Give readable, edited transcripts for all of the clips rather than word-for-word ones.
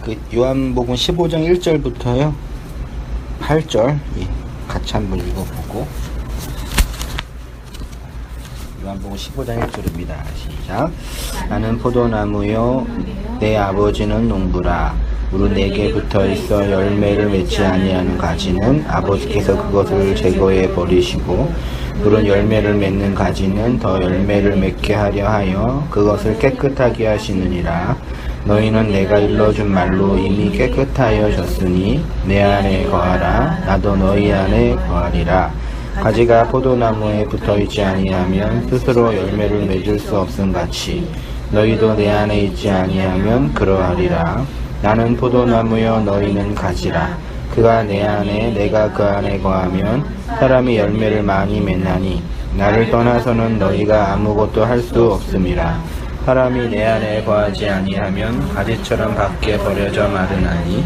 그 요한복음 15장 1절부터요 8절 같이 한번 읽어보고, 요한복음 15장 1절입니다. 시작. 나는 포도나무요 내 아버지는 농부라. 물은 내게 붙어있어 열매를 맺지 아니하는 가지는 아버지께서 그것을 제거해 버리시고, 물은 열매를 맺는 가지는 더 열매를 맺게 하려 하여 그것을 깨끗하게 하시느니라. 너희는 내가 일러준 말로 이미 깨끗하여졌으니 내 안에 거하라. 나도 너희 안에 거하리라. 가지가 포도나무에 붙어있지 아니하면 스스로 열매를 맺을 수 없음같이 너희도 내 안에 있지 아니하면 그러하리라. 나는 포도나무여 너희는 가지라. 그가 내 안에 내가 그 안에 거하면 사람이 열매를 많이 맺나니 나를 떠나서는 너희가 아무것도 할 수 없음이라. 사람이 내 안에 거하지 아니하면 가지처럼 밖에 버려져 마르나니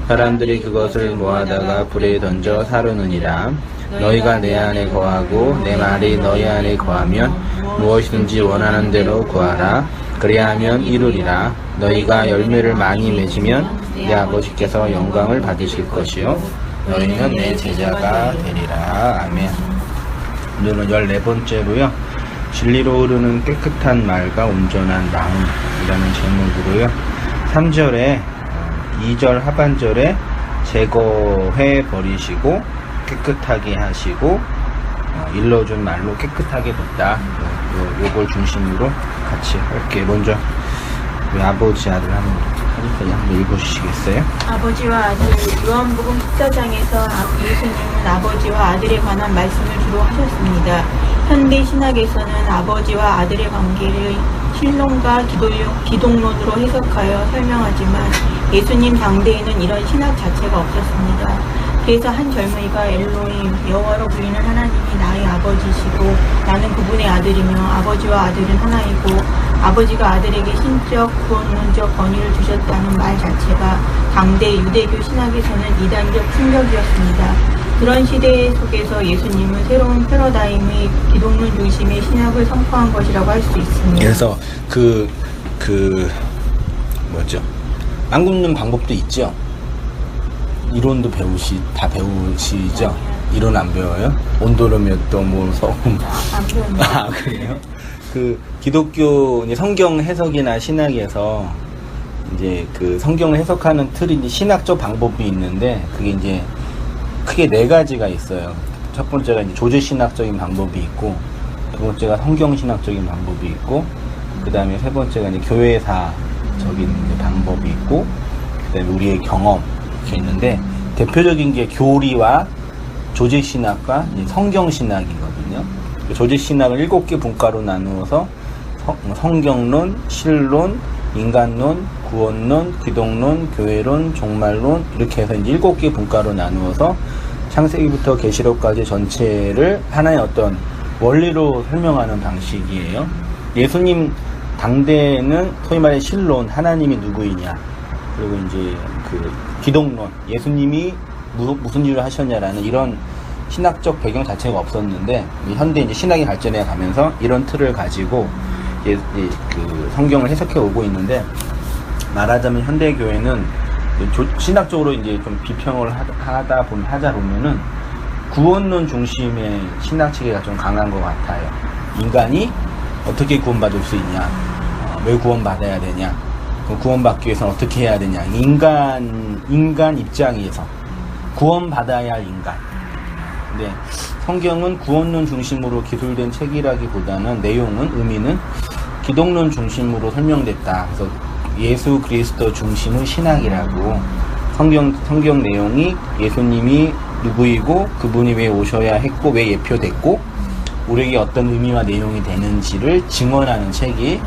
사람들이 그것을 모아다가 불에 던져 사르느니라. 너희가 내 안에 거하고 내 말이 너희 안에 거하면 무엇이든지 원하는 대로 구하라. 그리하면 이루리라. 너희가 열매를 많이 맺으면 내 아버지께서 영광을 받으실 것이요 너희는 내 제자가 되리라. 아멘. 오늘은 14번째로요 진리로 흐르는 깨끗한 말과 온전한 마음이라는 제목으로요 3절에 2절 하반절에 제거해 버리시고 깨끗하게 하시고 일러준 말로 깨끗하게 됐다. 요걸 중심으로 같이 할게요. 먼저 우리 아버지 아들 한번 읽어주시겠어요? 아버지와 아들. 요한복음 14장에서 예수님은 아버지와 아들에 관한 말씀을 주로 하셨습니다. 현대 신학에서는 아버지와 아들의 관계를 신론과 기독론으로 해석하여 설명하지만 예수님 당대에는 이런 신학 자체가 없었습니다. 그래서 한 젊은이가 엘로힘, 여호와로 불리는 하나님이 나의 아버지시고 나는 그분의 아들이며 아버지와 아들은 하나이고 아버지가 아들에게 신적, 구원론적 권위를 주셨다는 말 자체가 당대 유대교 신학에서는 이단적 충격이었습니다. 그런 시대 속에서 예수님은 새로운 패러다임의 기독론 중심의 신학을 선포한 것이라고 할 수 있습니다. 그래서 빵 굽는 방법도 있죠. 이론도 다 배우시죠? 이론 안 배워요? 온도로 몇 도, 안 배웁니다. 그래요? 그 기독교 성경 해석이나 신학에서 이제 그 성경을 해석하는 틀이 신학적 방법이 있는데 그게 이제 크게 4가지가 있어요. 첫 번째가 이제 조제신학적인 방법이 있고, 두 번째가 성경신학적인 방법이 있고, 그 다음에 세 번째가 이제 교회사적인 방법이 있고, 그 다음에 우리의 경험 이렇게 있는데 대표적인 게 교리와 조제신학과 성경신학이거든요. 조제신학을 7개 분과로 나누어서 성경론, 실론, 인간론, 구원론, 기독론, 교회론, 종말론 이렇게 해서 이제 7개 분과로 나누어서 창세기부터 계시록까지 전체를 하나의 어떤 원리로 설명하는 방식이에요. 예수님 당대에는 소위 말해 실론, 하나님이 누구이냐, 그리고 이제 그 기독론, 예수님이 무슨 일을 하셨냐라는 이런 신학적 배경 자체가 없었는데 현대 이제 신학이 발전해 가면서 이런 틀을 가지고 그 성경을 해석해 오고 있는데, 말하자면 현대 교회는 신학적으로 이제 좀 비평을 하다 보면은 구원론 중심의 신학 체계가 좀 강한 것 같아요. 인간이 어떻게 구원받을 수 있냐, 왜 구원받아야 되냐, 구원받기 위해서는 어떻게 해야 되냐, 인간 입장에서 구원받아야 할 인간. 근데 성경은 구원론 중심으로 기술된 책이라기보다는 의미는 기독론 중심으로 설명됐다. 그래서 예수 그리스도 중심의 신학이라고, 성경 내용이 예수님이 누구이고 그분이 왜 오셔야 했고 왜 예표됐고 우리에게 어떤 의미와 내용이 되는지를 증언하는 책이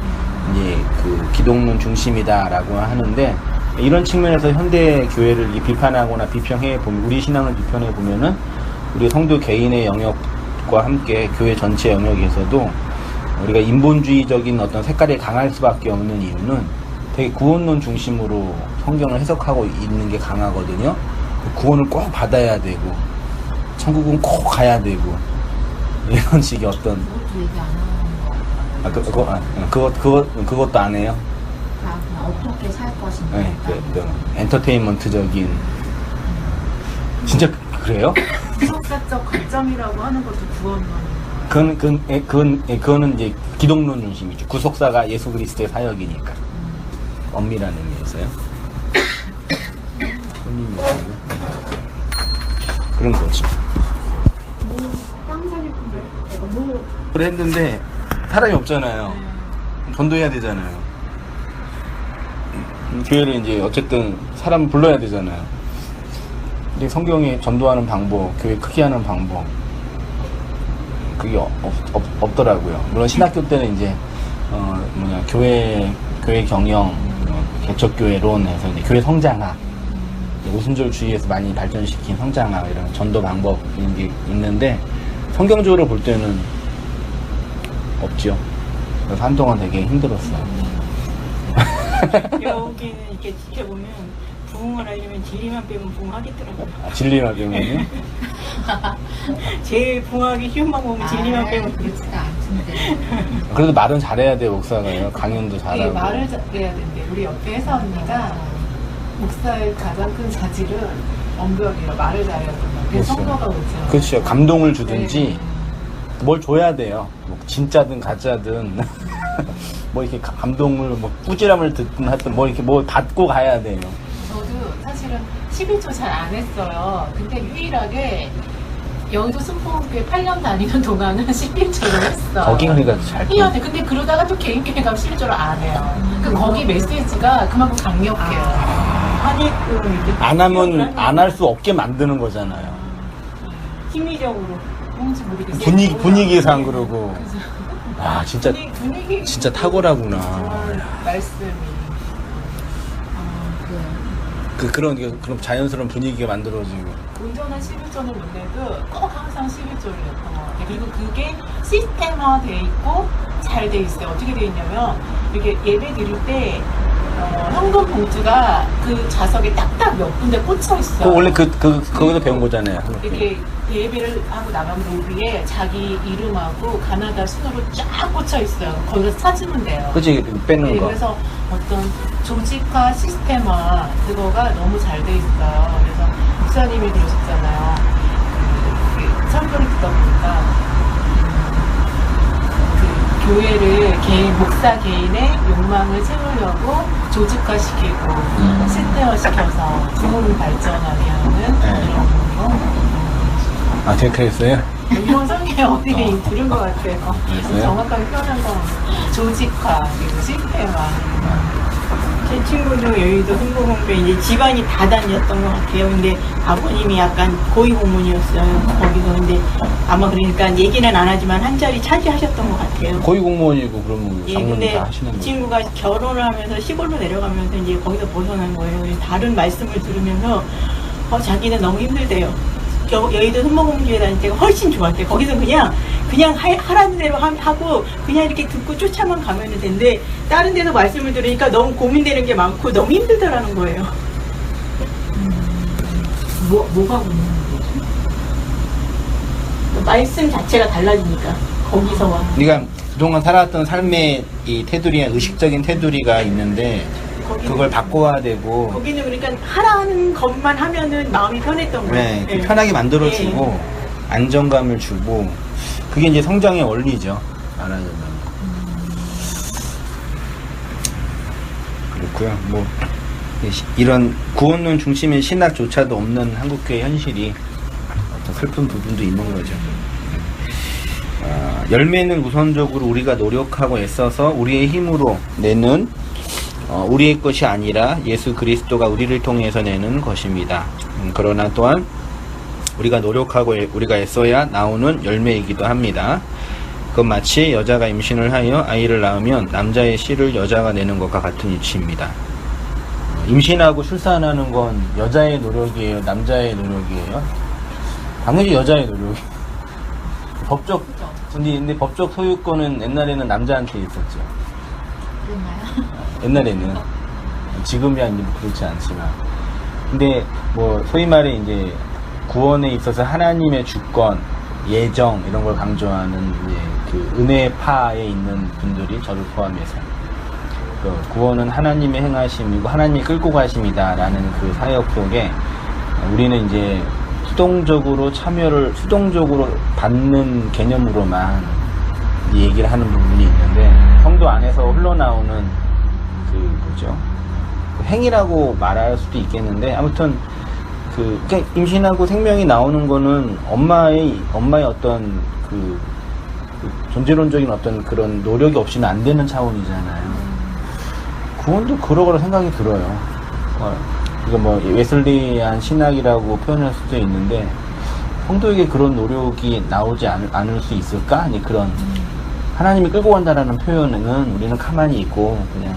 이제 그 기독론 중심이다라고 하는데, 이런 측면에서 현대 교회를 비판하거나 비평해 보면, 우리 신앙을 비판해 보면은 우리 성도 개인의 영역과 함께 교회 전체 영역에서도 우리가 인본주의적인 어떤 색깔이 강할 수밖에 없는 이유는 되게 구원론 중심으로 성경을 해석하고 있는 게 강하거든요. 구원을 꼭 받아야 되고 천국은 꼭 가야 되고 이런 식의 어떤 그것도 안 해요. 다 그냥 어떻게 살 것인가. 네, 그 엔터테인먼트적인 진짜 그래요? 구속사적 관점이라고 하는 것도 구원론이에요. 그거는 이제 기독론 중심이죠. 구속사가 예수 그리스도의 사역이니까. 엄밀한 의미에서요. 그런 거죠. 그걸 했는데 사람이 없잖아요. 전도해야 되잖아요. 교회를 이제 어쨌든 사람 불러야 되잖아요. 근데 성경에 전도하는 방법, 교회 크게 하는 방법 그게 없더라고요. 물론 신학교 때는 이제 교회 경영, 개척교회론 해서 이제 교회 성장화, 오순절주의에서 많이 발전시킨 성장화 이런 전도 방법이 있는데 성경적으로 볼 때는 없죠. 그래서 한동안 되게 힘들었어요. 여기는 이렇게 지켜보면 부흥을 하려면 진리만 빼면 부흥하겠더라고요. 진리만 빼면요? 제일 부흥하기 쉬운 방법은 진리만 빼면 그렇지가 않던데. 그래도 말은 잘해야 돼요, 목사가요. 강연도 잘하고. 말을 잘해야 된대. 우리 옆에 회사 언니가 목사의 가장 큰 자질은 언변이라 말을 잘해야 된다. 그게 그렇죠. 성과가 오죠. 그렇죠. 감동을 주든지 뭘 줘야 돼요. 뭐 진짜든 가짜든 뭐 이렇게 감동을 뭐 꾸지람을 듣든 하여튼 뭐 이렇게 뭐 받고 가야 돼요. 저도 사실은 11조 잘 안 했어요. 근데 유일하게 여의도 순복음교회 8년 다니는 동안은 11조를 했어. 거긴 그러니까 잘. 희한해. 근데 그러다가 또 개인교회 가면 11조를 안 해요. 그 거기 메시지가 그만큼 강력해요. 하니끔 이렇게 안 하면 안 할 수 없게 만드는 거잖아요. 심리적으로 뭔지 모르겠어요. 분위기상 그러고. 아 진짜 분위기 진짜 탁월하구나. 말씀이 그런 그럼 자연스러운 분위기가 만들어지고. 온전한 11조는 못 내도 꼭 항상 11조를 냈던 것 같아요. 그리고 그게 시스템화돼 있고 잘 돼 있어요. 어떻게 돼 있냐면 이렇게 예배 드릴 때 현금 봉투가 그 좌석에 딱딱 몇 군데 꽂혀 있어요. 원래 거기서 배운 거잖아요. 이렇게 예배를 하고 나간 로비에 자기 이름하고 가나다 순으로 쫙 꽂혀 있어요. 거기서 찾으면 돼요. 그치 빼는 네, 거. 그래서 어떤 조직화 시스템화 그거가 너무 잘 돼 있어요. 그래서 목사님이 그러셨잖아요. 설교를 듣다 보니까 그 교회를 목사 개인의 욕망을 채우려고 조직화시키고 시스템화시켜서 부흥을 발전하게 하는 이런 거. 아 되게 그랬어요? 이런 성경 어디에 들은 것 같아요. 그랬어요? 정확하게 표현한 건 조직화 그리고 시스템화. 제 친구도 여의도 순복음교회 이제 집안이 다 다녔던 것 같아요. 근데 아버님이 약간 고위공무원이었어요. 거기서 근데 아마 그러니까 얘기는 안 하지만 한 자리 차지하셨던 것 같아요. 고위공무원이고 그러면 예, 장로님 근데 다 하시는 이 거예요. 친구가 결혼을 하면서 시골로 내려가면서 이제 거기서 벗어난 거예요. 그래서 다른 말씀을 들으면서 자기는 너무 힘들대요. 여의도 순복음교회 다닐 때가 훨씬 좋았대요. 거기서 그냥 하라는 대로 하고 그냥 이렇게 듣고 쫓아만 가면 되는데 다른 데서 말씀을 들으니까 너무 고민되는 게 많고 너무 힘들다라는 거예요. 뭐가 고민인 거죠? 말씀 자체가 달라지니까 거기서와. 그러니까 그동안 살아왔던 삶의 이 테두리나 의식적인 테두리가 있는데 그걸 바꿔야 되고 거기는 그러니까 하라는 것만 하면은 마음이 편했던 거예요. 네, 편하게 만들어주고 안정감을 주고 그게 이제 성장의 원리죠. 말하자면. 그렇고요. 뭐 이런 구원론 중심의 신학조차도 없는 한국교회 현실이 어떤 슬픈 부분도 있는 거죠. 열매는 우선적으로 우리가 노력하고 애써서 우리의 힘으로 내는 우리의 것이 아니라 예수 그리스도가 우리를 통해서 내는 것입니다. 그러나 또한 우리가 노력하고 우리가 애써야 나오는 열매이기도 합니다. 그건 마치 여자가 임신을 하여 아이를 낳으면 남자의 씨를 여자가 내는 것과 같은 이치입니다. 임신하고 출산하는 건 여자의 노력이에요? 남자의 노력이에요? 당연히 여자의 노력이에요. 근데 법적 소유권은 옛날에는 남자한테 있었죠. 그런가요? 옛날에는. 지금이야 이제 그렇지 않지만. 근데 뭐 소위 말해 이제 구원에 있어서 하나님의 주권, 예정 이런 걸 강조하는 이제 그 은혜파에 있는 분들이 저를 포함해서 그 구원은 하나님의 행하심이고 하나님이 끌고 가심이다라는 그 사역 속에 우리는 이제 수동적으로 받는 개념으로만 얘기를 하는 부분이 있는데 성도 안에서 흘러나오는 그 뭐죠? 행위라고 말할 수도 있겠는데 아무튼 그냥 임신하고 생명이 나오는 거는 엄마의 어떤 그 존재론적인 어떤 그런 노력이 없이는 안 되는 차원이잖아요. 구원도 그러거라 생각이 들어요. 이거 뭐 웨슬리안 신학이라고 표현할 수도 있는데 성도에게 그런 노력이 나오지 않을 수 있을까? 아니 그런 하나님이 끌고 간다라는 표현은 우리는 가만히 있고 그냥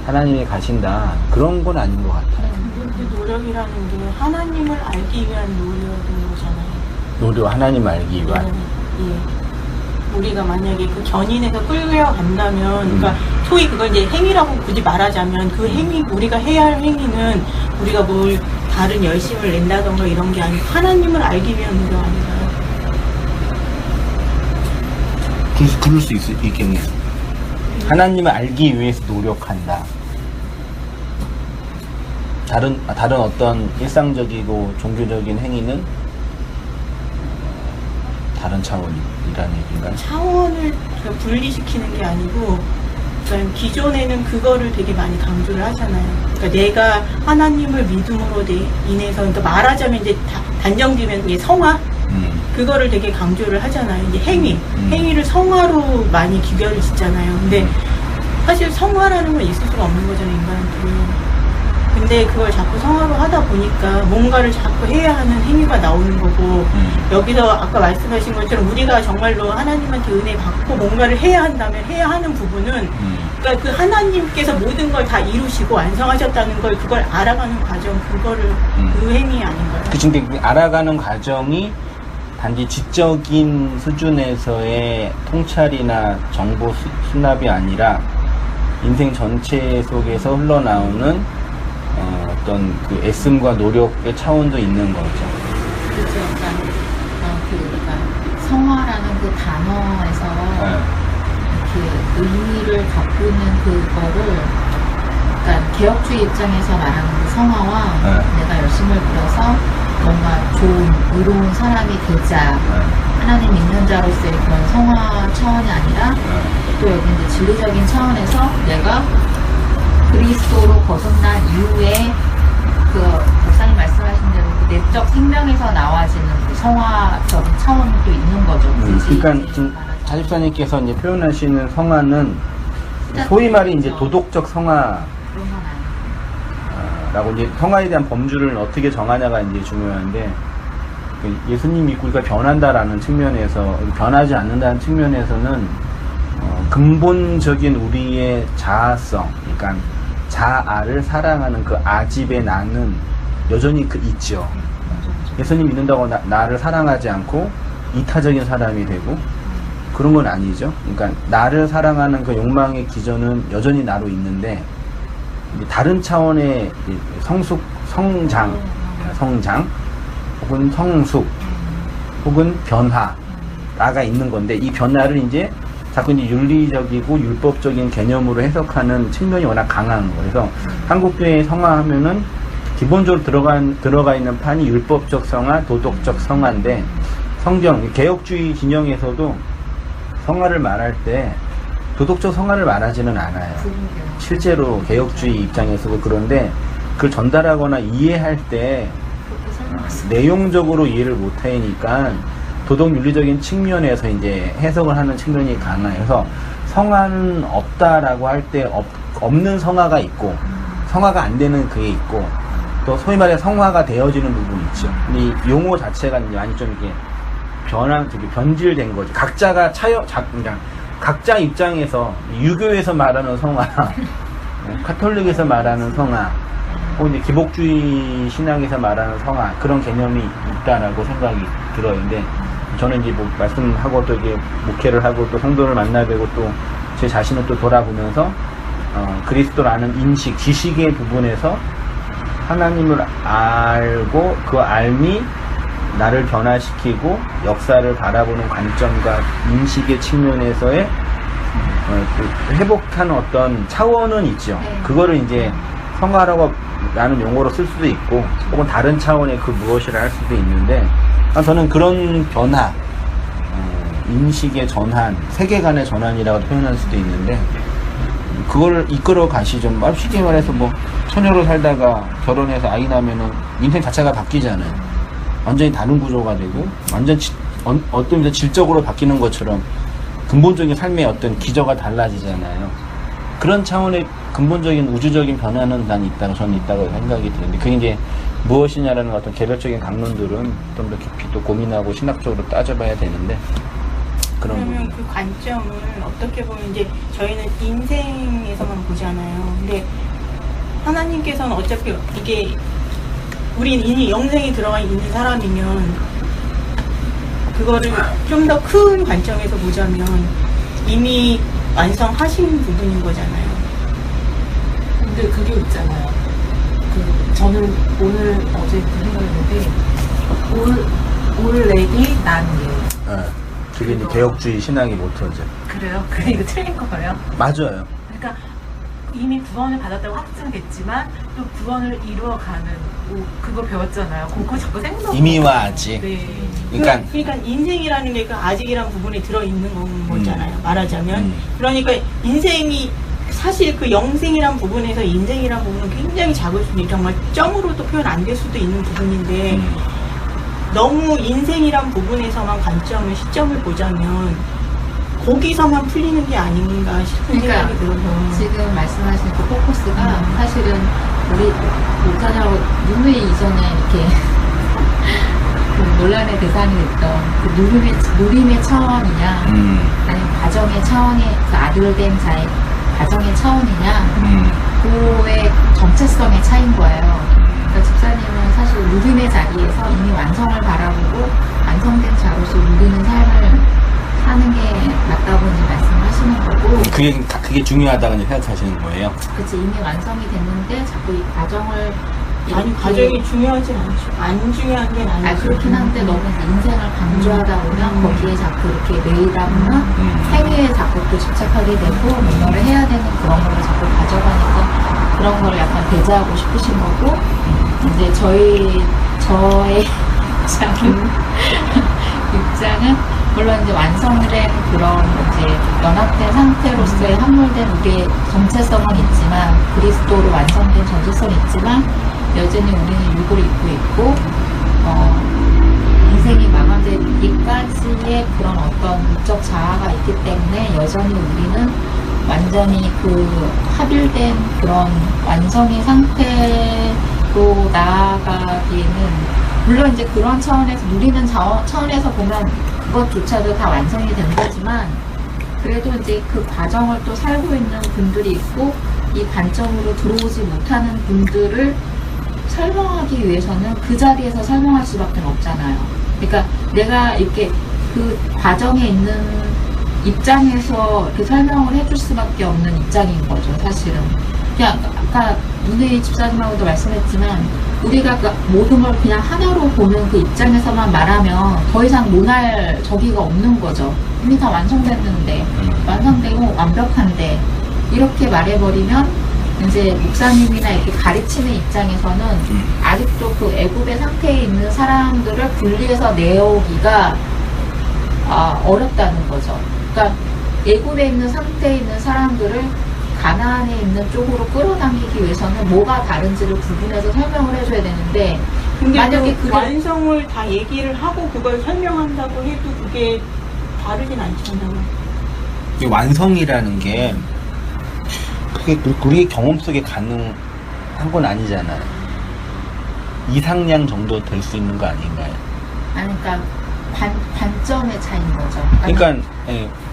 하나님이 가신다 그런 건 아닌 것 같아요. 근데 노력이라는 게 하나님을 알기 위한 노력인 거잖아요. 노력 하나님 알기 위한. 예. 우리가 만약에 그 견인에서 끌려간다면, 그러니까 소위 그걸 이제 행위라고 굳이 말하자면 그 행위, 우리가 해야 할 행위는 우리가 뭘 다른 열심을 낸다던가 이런 게 아니고 하나님을 알기 위한 노력 아닌가요? 그럴 수 있겠네요. 하나님을 알기 위해서 노력한다. 다른 어떤 일상적이고 종교적인 행위는 다른 차원이라는 얘기인가요? 차원을 분리시키는 게 아니고, 그러니까 기존에는 그거를 되게 많이 강조를 하잖아요. 그러니까 내가 하나님을 믿음으로 인해서, 그러니까 말하자면 이제 단정지면 이게 성화? 그거를 되게 강조를 하잖아요. 이제 행위를 성화로 많이 기별을 짓잖아요. 근데 사실 성화라는 건 있을 수가 없는 거잖아요, 인간한테. 근데 그걸 자꾸 성화로 하다 보니까 뭔가를 자꾸 해야 하는 행위가 나오는 거고, 여기서 아까 말씀하신 것처럼 우리가 정말로 하나님한테 은혜 받고 뭔가를 해야 한다면 해야 하는 부분은, 그러니까 그 하나님께서 모든 걸 다 이루시고 완성하셨다는 걸, 그걸 알아가는 과정, 그 행위 아닌가요? 그치, 근데 알아가는 과정이 단지 지적인 수준에서의 통찰이나 정보 수납이 아니라 인생 전체 속에서 흘러나오는 어떤 그 애씀과 노력의 차원도 있는 거죠. 그렇죠. 그러니까 성화라는 그 단어에서 이렇게 의미를 바꾸는 그거를, 그러니까 개혁주의 입장에서 말하는 그 성화와 내가 열심을 들여서 뭔가 좋은 의로운 사람이 되자, 하나님 믿는 자로서의 그런 성화 차원이 아니라 또 여기 이제 진리적인 차원에서 내가 그리스도로 벗어난 이후에 그 목사님 말씀하신 대로 그 내적 생명에서 나와지는 그 성화적인 차원이 또 있는 거죠. 그러니까 지금 자집사님께서 이제 표현하시는 성화는 소위 말해 이제 도덕적 성화. 그런 건 아니에요. 라고 이제 성화에 대한 범주를 어떻게 정하냐가 이제 중요한데, 예수님 믿고 우리가 변한다라는 측면에서, 변하지 않는다는 측면에서는 근본적인 우리의 자아성, 그러니까 자아를 사랑하는 그 아집의 나는 여전히 있죠. 예수님 믿는다고 나를 사랑하지 않고 이타적인 사람이 되고 그런 건 아니죠. 그러니까 나를 사랑하는 그 욕망의 기전은 여전히 나로 있는데, 다른 차원의 성장, 혹은 성숙, 혹은 변화가 있는 건데, 이 변화를 이제 자꾸 이제 윤리적이고 율법적인 개념으로 해석하는 측면이 워낙 강한 거예요. 그래서 한국교회에 성화하면은 기본적으로 들어가 있는 판이 율법적 성화, 도덕적 성화인데, 성경, 개혁주의 진영에서도 성화를 말할 때 도덕적 성화를 말하지는 않아요. 실제로 개혁주의 입장에서도. 그런데 그걸 전달하거나 이해할 때 내용적으로 이해를 못하니까 도덕 윤리적인 측면에서 이제 해석을 하는 측면이 강해요. 그래서 성화는 없다라고 할 때 없는 성화가 있고, 성화가 안 되는 그게 있고, 또 소위 말해 성화가 되어지는 부분이 있죠. 근데 이 용어 자체가 많이 좀 이렇게 변질된 거죠. 각자가 각자 입장에서 유교에서 말하는 성화, 카톨릭에서 말하는 성화, 혹은 이제 기복주의 신앙에서 말하는 성화, 그런 개념이 있다라고 생각이 들어요. 근데 저는 이제 뭐 말씀하고 또 이게 목회를 하고 또 성도를 만나뵈고 또 제 자신을 또 돌아보면서 그리스도라는 인식, 지식의 부분에서 하나님을 알고 그 알미 나를 변화시키고 역사를 바라보는 관점과 인식의 측면에서의 그 회복하는 어떤 차원은 있죠. 네. 그거를 이제 성화라고 라는 용어로 쓸 수도 있고, 혹은 다른 차원의 그 무엇이라 할 수도 있는데, 저는 그런 변화, 인식의 전환, 세계관의 전환이라고 표현할 수도 있는데, 그걸 이끌어 가시죠. 쉽게 말해서 뭐, 처녀로 살다가 결혼해서 아이 낳으면은 인생 자체가 바뀌잖아요. 완전히 다른 구조가 되고, 완전 어떤 의미에서 질적으로 바뀌는 것처럼 근본적인 삶의 어떤 기저가 달라지잖아요. 그런 차원의 근본적인 우주적인 변화는 저는 있다고 생각이 드는데, 그게 이제 무엇이냐라는 어떤 개별적인 강론들은 좀 더 깊이 또 고민하고 신학적으로 따져봐야 되는데, 그러면 그 관점을 어떻게 보면 이제 저희는 인생에서만 보잖아요. 근데 하나님께서는 어차피 이게 우린 이미 영생에 들어가 있는 사람이면 그거를 좀 더 큰 관점에서 보자면 이미 완성하신 부분인 거잖아요. 근데 그게 있잖아요. 저는 오늘 어제 그 생각했는데 올레디 난 예. 그게 이제 개혁주의 신학의 모토죠. 그래요? 그게 이거 틀린 거예요? 맞아요. 그러니까 이미 구원을 받았다고 확증됐지만 또 구원을 이루어가는 그거 배웠잖아요. 그거 자꾸 생각. 이미와 아직. 네. 그러니까 인생이라는 게 그 아직이란 부분에 들어있는 거잖아요. 말하자면. 그러니까 인생이 사실 그 영생이란 부분에서 인생이란 부분은 굉장히 작을 수도 있고 정말 점으로도 표현 안 될 수도 있는 부분인데 너무 인생이란 부분에서만 관점을 시점을 보자면 거기서만 풀리는 게 아닌가 싶은 그러니까 생각이 들어서 지금 말씀하신 그 포커스가 사실은 우리 목사님하고 누누이 이전에 이렇게 그 논란의 대상이 됐던 그 누림의 차원이냐 아니면 가정의 차원이 그 아들된 자의 가정의 차원이냐 그의 정체성의 차이인 거예요. 그러니까 집사님은 사실 누림의 자리에서 이미 완성을 바라보고 완성된 자로서 누리는 삶을 사는 게 맞다고 이제 말씀하시는 거고. 그게 중요하다고 이제 생각하시는 거예요. 그치, 이미 완성이 됐는데 자꾸 이 과정을 아니 과정이 중요하진 않죠. 안 중요한 게 아니죠. 그렇긴 한데 너무 인생을 강조하다 보면 거기에 자꾸 이렇게 매이다 보면 행위에 자꾸 또 집착하게 되고 뭔가를 해야 되는 그런 거를 자꾸 가져가니까 그런 거를 약간 배제하고 싶으신 거고, 이제 저의 입장은 물론 이제 완성된 그런 이제 연합된 상태로서의 함몰된 우리의 정체성은 있지만, 그리스도로 완성된 정체성이 있지만 여전히 우리는 육을 입고 있고 인생이 마감되기까지의 그런 어떤 미적 자아가 있기 때문에 여전히 우리는 완전히 그 합일된 그런 완성의 상태로 나아가기에는, 물론 이제 그런 차원에서 누리는 차원에서 보면 그것조차도 다 완성이 된 거지만, 그래도 이제 그 과정을 또 살고 있는 분들이 있고 이 관점으로 들어오지 못하는 분들을 설명하기 위해서는 그 자리에서 설명할 수밖에 없잖아요. 그러니까 내가 이렇게 그 과정에 있는 입장에서 이렇게 설명을 해줄 수밖에 없는 입장인 거죠, 사실은. 그냥 아까 문혜희 집사님하고도 말씀했지만 우리가 그 모든 걸 그냥 하나로 보는 그 입장에서만 말하면 더 이상 논할 저기가 없는 거죠. 이미 다 완성됐는데, 완성되고 완벽한데, 이렇게 말해버리면 이제 목사님이나 이렇게 가르치는 입장에서는 아직도 그 애굽의 상태에 있는 사람들을 분리해서 내오기가 어렵다는 거죠. 그러니까 애굽에 있는 상태에 있는 사람들을 가나안에 있는 쪽으로 끌어당기기 위해서는 뭐가 다른지를 구분해서 설명을 해줘야 되는데, 근데 만약에 그 완성을 다 얘기를 하고 그걸 설명한다고 해도 그게 다르진 않잖아요. 이 완성이라는 게 그게 우리의 경험 속에 가능한 건 아니잖아요. 이상량 정도 될 수 있는 거 아닌가요? 아니, 그러니까 관점의 차이인 거죠. 그러니까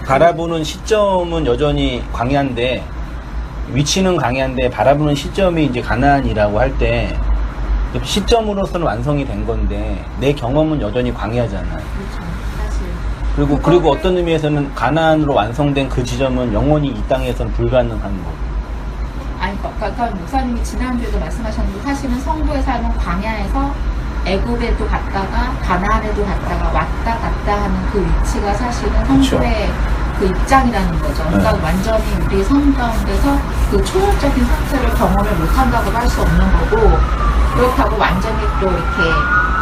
바라보는 시점은 여전히 광야인데, 위치는 광야인데 바라보는 시점이 이제 가나안이라고 할 때 시점으로서는 완성이 된 건데 내 경험은 여전히 광야잖아요. 그렇죠, 사실. 그리고 어떤 의미에서는 가나안으로 완성된 그 지점은 영원히 이 땅에서는 불가능한 거고. 아니, 그러니까 목사님이 지난주에도 말씀하셨는데 사실은 성도의 삶은 광야에서 애굽에도 갔다가 가나안에도 갔다가 왔다 갔다 하는 그 위치가 사실은 성도의 그 입장이라는 거죠. 그러니까 네. 완전히 우리 삶 가운데서 그 초월적인 상태를 경험을 못한다고도 할 수 없는 거고, 그렇다고 완전히 또 이렇게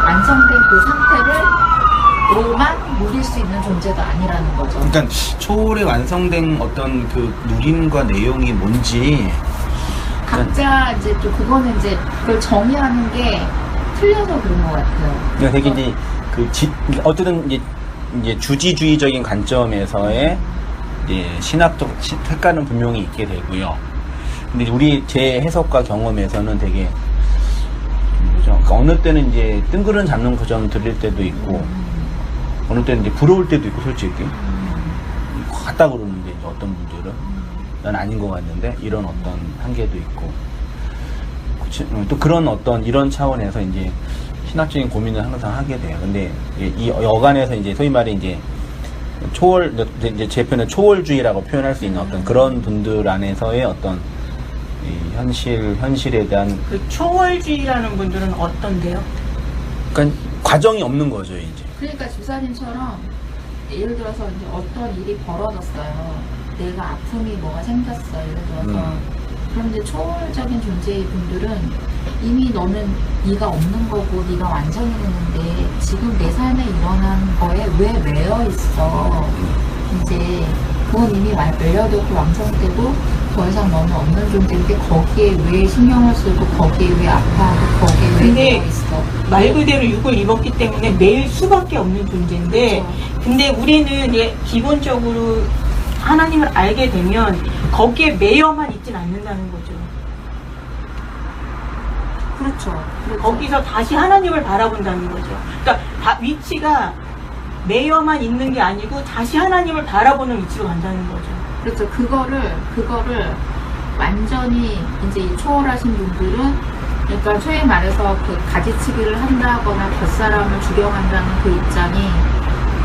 완성된 그 상태로만 누릴 수 있는 존재도 아니라는 거죠. 그러니까 초월의 완성된 어떤 그 누림과 내용이 뭔지 각자 이제 또 그거는 이제 그걸 정의하는 게 틀려서 그런 것 같아요. 그러니까 되게 이제 어쨌든 이제 주지주의적인 관점에서의 이제 신학적 색깔은 분명히 있게 되고요. 근데 우리 제 해석과 경험에서는 되게 그죠? 그러니까 어느 때는 이제 뜬구름 잡는 거점 들릴 때도 있고, 어느 때는 이제 부러울 때도 있고, 솔직히 같다 그러는데 이제 어떤 분들은 난 아닌 것 같는데 이런 어떤 한계도 있고, 또 그런 어떤 이런 차원에서 이제 신학적인 고민을 항상 하게 돼요. 근데 이 여간에서 이제 소위 말해 이제 초월, 이제 제 표현은 초월주의라고 표현할 수 있는 어떤 그런 분들 안에서의 어떤 이 현실에 대한 그 초월주의라는 분들은 어떤데요? 그러니까 과정이 없는 거죠, 이제. 그러니까 집사님처럼 예를 들어서 이제 어떤 일이 벌어졌어요. 내가 아픔이 뭐가 생겼어. 예를 들어서. 그런데 초월적인 존재의 분들은 이미 너는 네가 없는 거고 네가 완성이 되는데 지금 내 삶에 일어난 거에 왜 매여 있어. 이제 그건 이미 매여되고 완성되고 더 이상 너는 없는 존재인데 거기에 왜 신경을 쓰고 거기에 왜 아파하고 거기에 왜 근데 매여 있어. 말 그대로 육을 입었기 때문에 매일 수밖에 없는 존재인데, 그렇죠. 근데 우리는 기본적으로 하나님을 알게 되면 거기에 매여만 있진 않는다는 거죠. 그렇죠. 거기서 다시 하나님을 바라본다는 거죠. 그러니까 위치가 매여만 있는 게 아니고 다시 하나님을 바라보는 위치로 간다는 거죠. 그렇죠. 그거를 완전히 이제 이 초월하신 분들은, 그러니까 소위 말해서 그 가지치기를 한다거나 겉사람을 죽여간다는 그 입장이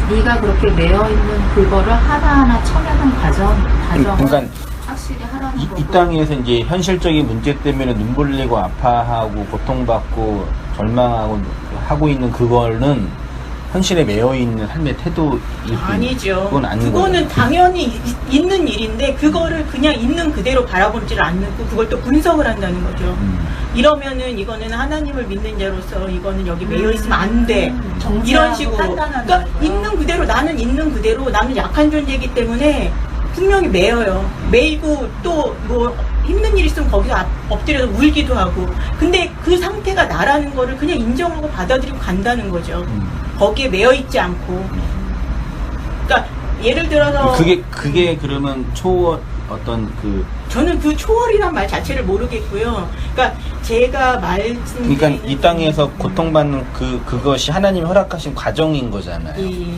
네가 그렇게 매여 있는 그거를 하나하나 쳐내는 과정을 그러니까 확실히 하라는 이 거고. 땅에서 이제 현실적인 문제 때문에 눈물 흘리고 아파하고 고통받고 절망하고 하고 있는 그거는 현실에 매여 있는 삶의 태도일 수 아니죠. 그건 아닌 그거는 거죠. 당연히 있는 일인데 그거를 그냥 있는 그대로 바라보지를 않고 그걸 또 분석을 한다는 거죠. 이러면은 이거는 하나님을 믿는 자로서 이거는 여기 매여 있으면 안 돼. 이런 식으로. 그러니까 있는 그대로, 나는 있는 그대로, 나는 약한 존재이기 때문에 분명히 매여요. 매이고 또 뭐 힘든 일 있으면 거기서 엎드려서 울기도 하고. 근데 그 상태가 나라는 거를 그냥 인정하고 받아들이고 간다는 거죠. 거기에 매여 있지 않고. 그러니까 예를 들어서 그게 그러면 초월 어떤 그 저는 그 초월이란 말 자체를 모르겠고요. 그러니까 제가 말씀드린 그러니까 이 땅에서 고통받는 그것이 하나님이 허락하신 과정인 거잖아요. 예.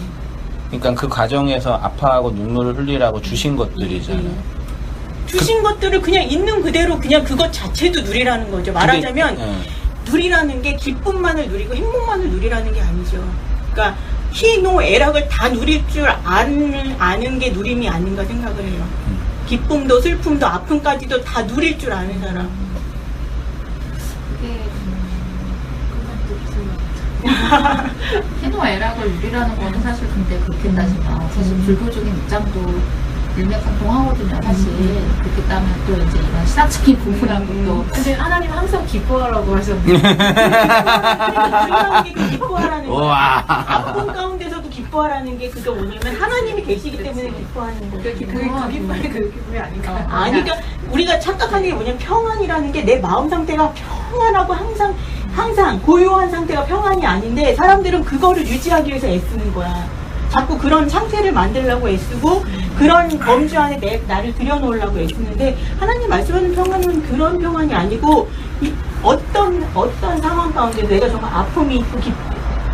그러니까 그 과정에서 아파하고 눈물을 흘리라고 주신 것들이잖아요. 주신 것들을 그냥 있는 그대로 그냥 그것 자체도 누리라는 거죠. 말하자면 누리라는 게 기쁨만을 누리고 행복만을 누리라는 게 아니죠. 그러니까 희노애락을 다 누릴 줄 아는 게 누림이 아닌가 생각을 해요. 기쁨도 슬픔도 아픔까지도 다 누릴 줄 아는 사람. 그게 희노애락을 누리라는 거는 사실 근데 그렇게 따지면 사실 불교적인 입장도 일맥상통하거든요. 사실 그렇게 따면 또 이제 이런 신학적인 부분하고 또 근데 하나님은 항상 기뻐하라고 하셨는데 기뻐하라는 게 기뻐하라는 거예요. 우와. 아픔 가운데서도 기뻐하라는 게 그게 뭐냐면 하나님이 계시기 때문에 기뻐하는 거예요. 그 기쁨이 그 기쁨이 아닌가. 아니, 그러니까 우리가 착각하는 게 뭐냐면 평안이라는 게 내 마음 상태가 평안하고 항상 고요한 상태가 평안이 아닌데 사람들은 그거를 유지하기 위해서 애쓰는 거야. 자꾸 그런 상태를 만들려고 애쓰고 그런 범주 안에 나를 들여놓으려고 애쓰는데 하나님 말씀하는 평안은 그런 평안이 아니고 어떤 상황 가운데서 내가 정말 아픔이 있고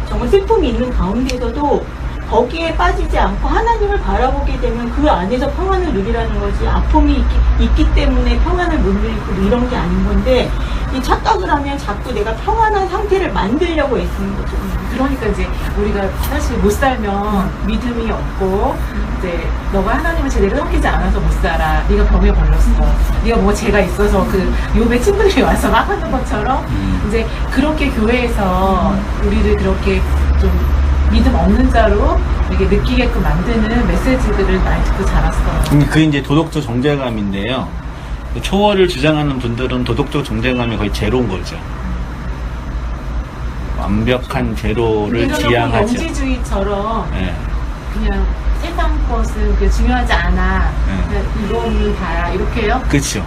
정말 슬픔이 있는 가운데서도 거기에 빠지지 않고 하나님을 바라보게 되면 그 안에서 평안을 누리라는 거지. 아픔이 있기 때문에 평안을 못 누리고 이런 게 아닌 건데 이 착각을 하면 자꾸 내가 평안한 상태를 만들려고 애쓰는 거죠. 그러니까 이제 우리가 사실 못 살면 믿음이 없고 이제 너가 하나님을 제대로 섬기지 않아서 못 살아. 네가 병에 걸렸어. 네가 뭐 죄가 있어서 그 욥의 친구들이 와서 막 하는 것처럼 이제 그렇게 교회에서 우리를 그렇게 좀 믿음 없는 자로 이렇게 느끼게끔 만드는 메시지들을 많이 듣고 자랐어요. 그게 이제 도덕적 정죄감인데요. 초월을 주장하는 분들은 도덕적 정죄감이 거의 제로인 거죠. 완벽한 제로를 이런 지향하죠. 영지주의처럼 네. 그냥 세상 것은 그게 중요하지 않아. 네. 그냥 이론을 봐라 이렇게요. 그렇죠.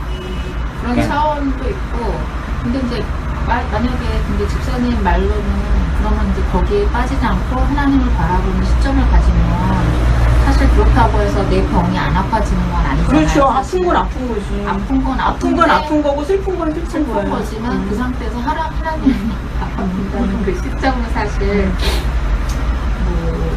그런 네. 차원도 있고, 근데 이제 만약에 근데 집사님 말로는 그러면 이제 거기에 빠지지 않고 하나님을 바라보는 시점을 가지면 사실 그렇다고 해서 내 병이 안 아파지는 건 아니잖아요. 그렇죠. 사실. 아픈 건 아픈 거지. 아픈 건 아픈 건 아픈 거고 슬픈 건 슬픈 슬픈 거예요. 거지만 그 상태에서 하나님이 아픈다는 그 시점은 사실 뭐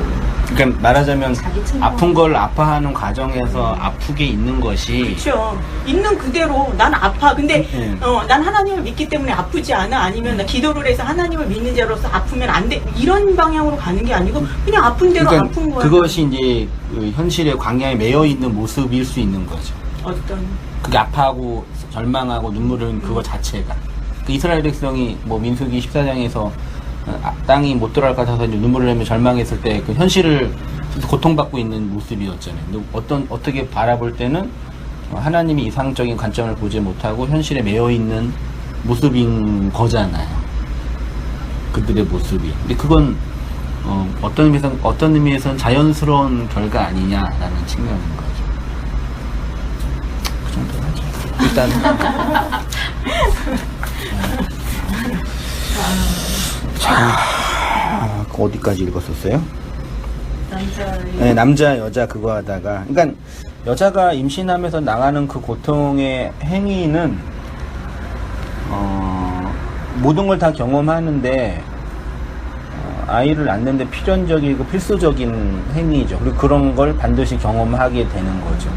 그러니까 말하자면 자기 책임 아픈 걸 아파하는 과정에서 아프게 있는 것이 그렇죠. 있는 그대로 난 아파. 근데 네. 난 하나님을 믿기 때문에 아프지 않아. 아니면 나 기도를 해서 하나님을 믿는 자로서 아프면 안 돼. 이런 방향으로 가는 게 아니고 그냥 아픈 대로 아픈 거야. 그것이 이제 그 현실의 광야에 매여 있는 모습일 수 있는 거죠. 어떤 그게 아파하고 절망하고 눈물을 흘리는 그거 자체가. 그 이스라엘 백성이 뭐 민수기 14장에서 땅이 못 들어갈 것 같아서 이제 눈물을 흘리며 절망했을 때 그 현실을 고통받고 있는 모습이었잖아요. 근데 어떻게 바라볼 때는 하나님이 이상적인 관점을 보지 못하고 현실에 매여 있는 모습인 거잖아요. 그들의 모습이. 근데 그건 어떤 의미에서는 자연스러운 결과 아니냐라는 측면인 거죠. 그 정도 하죠. 일단 자, 어디까지 읽었었어요? 네, 남자 여자 그거 하다가, 그러니까 여자가 임신하면서 나가는 그 고통의 행위는 모든 걸 다 경험하는데 아이를 낳는데 필연적이고 필수적인 행위죠. 그리고 그런 걸 반드시 경험하게 되는 거죠.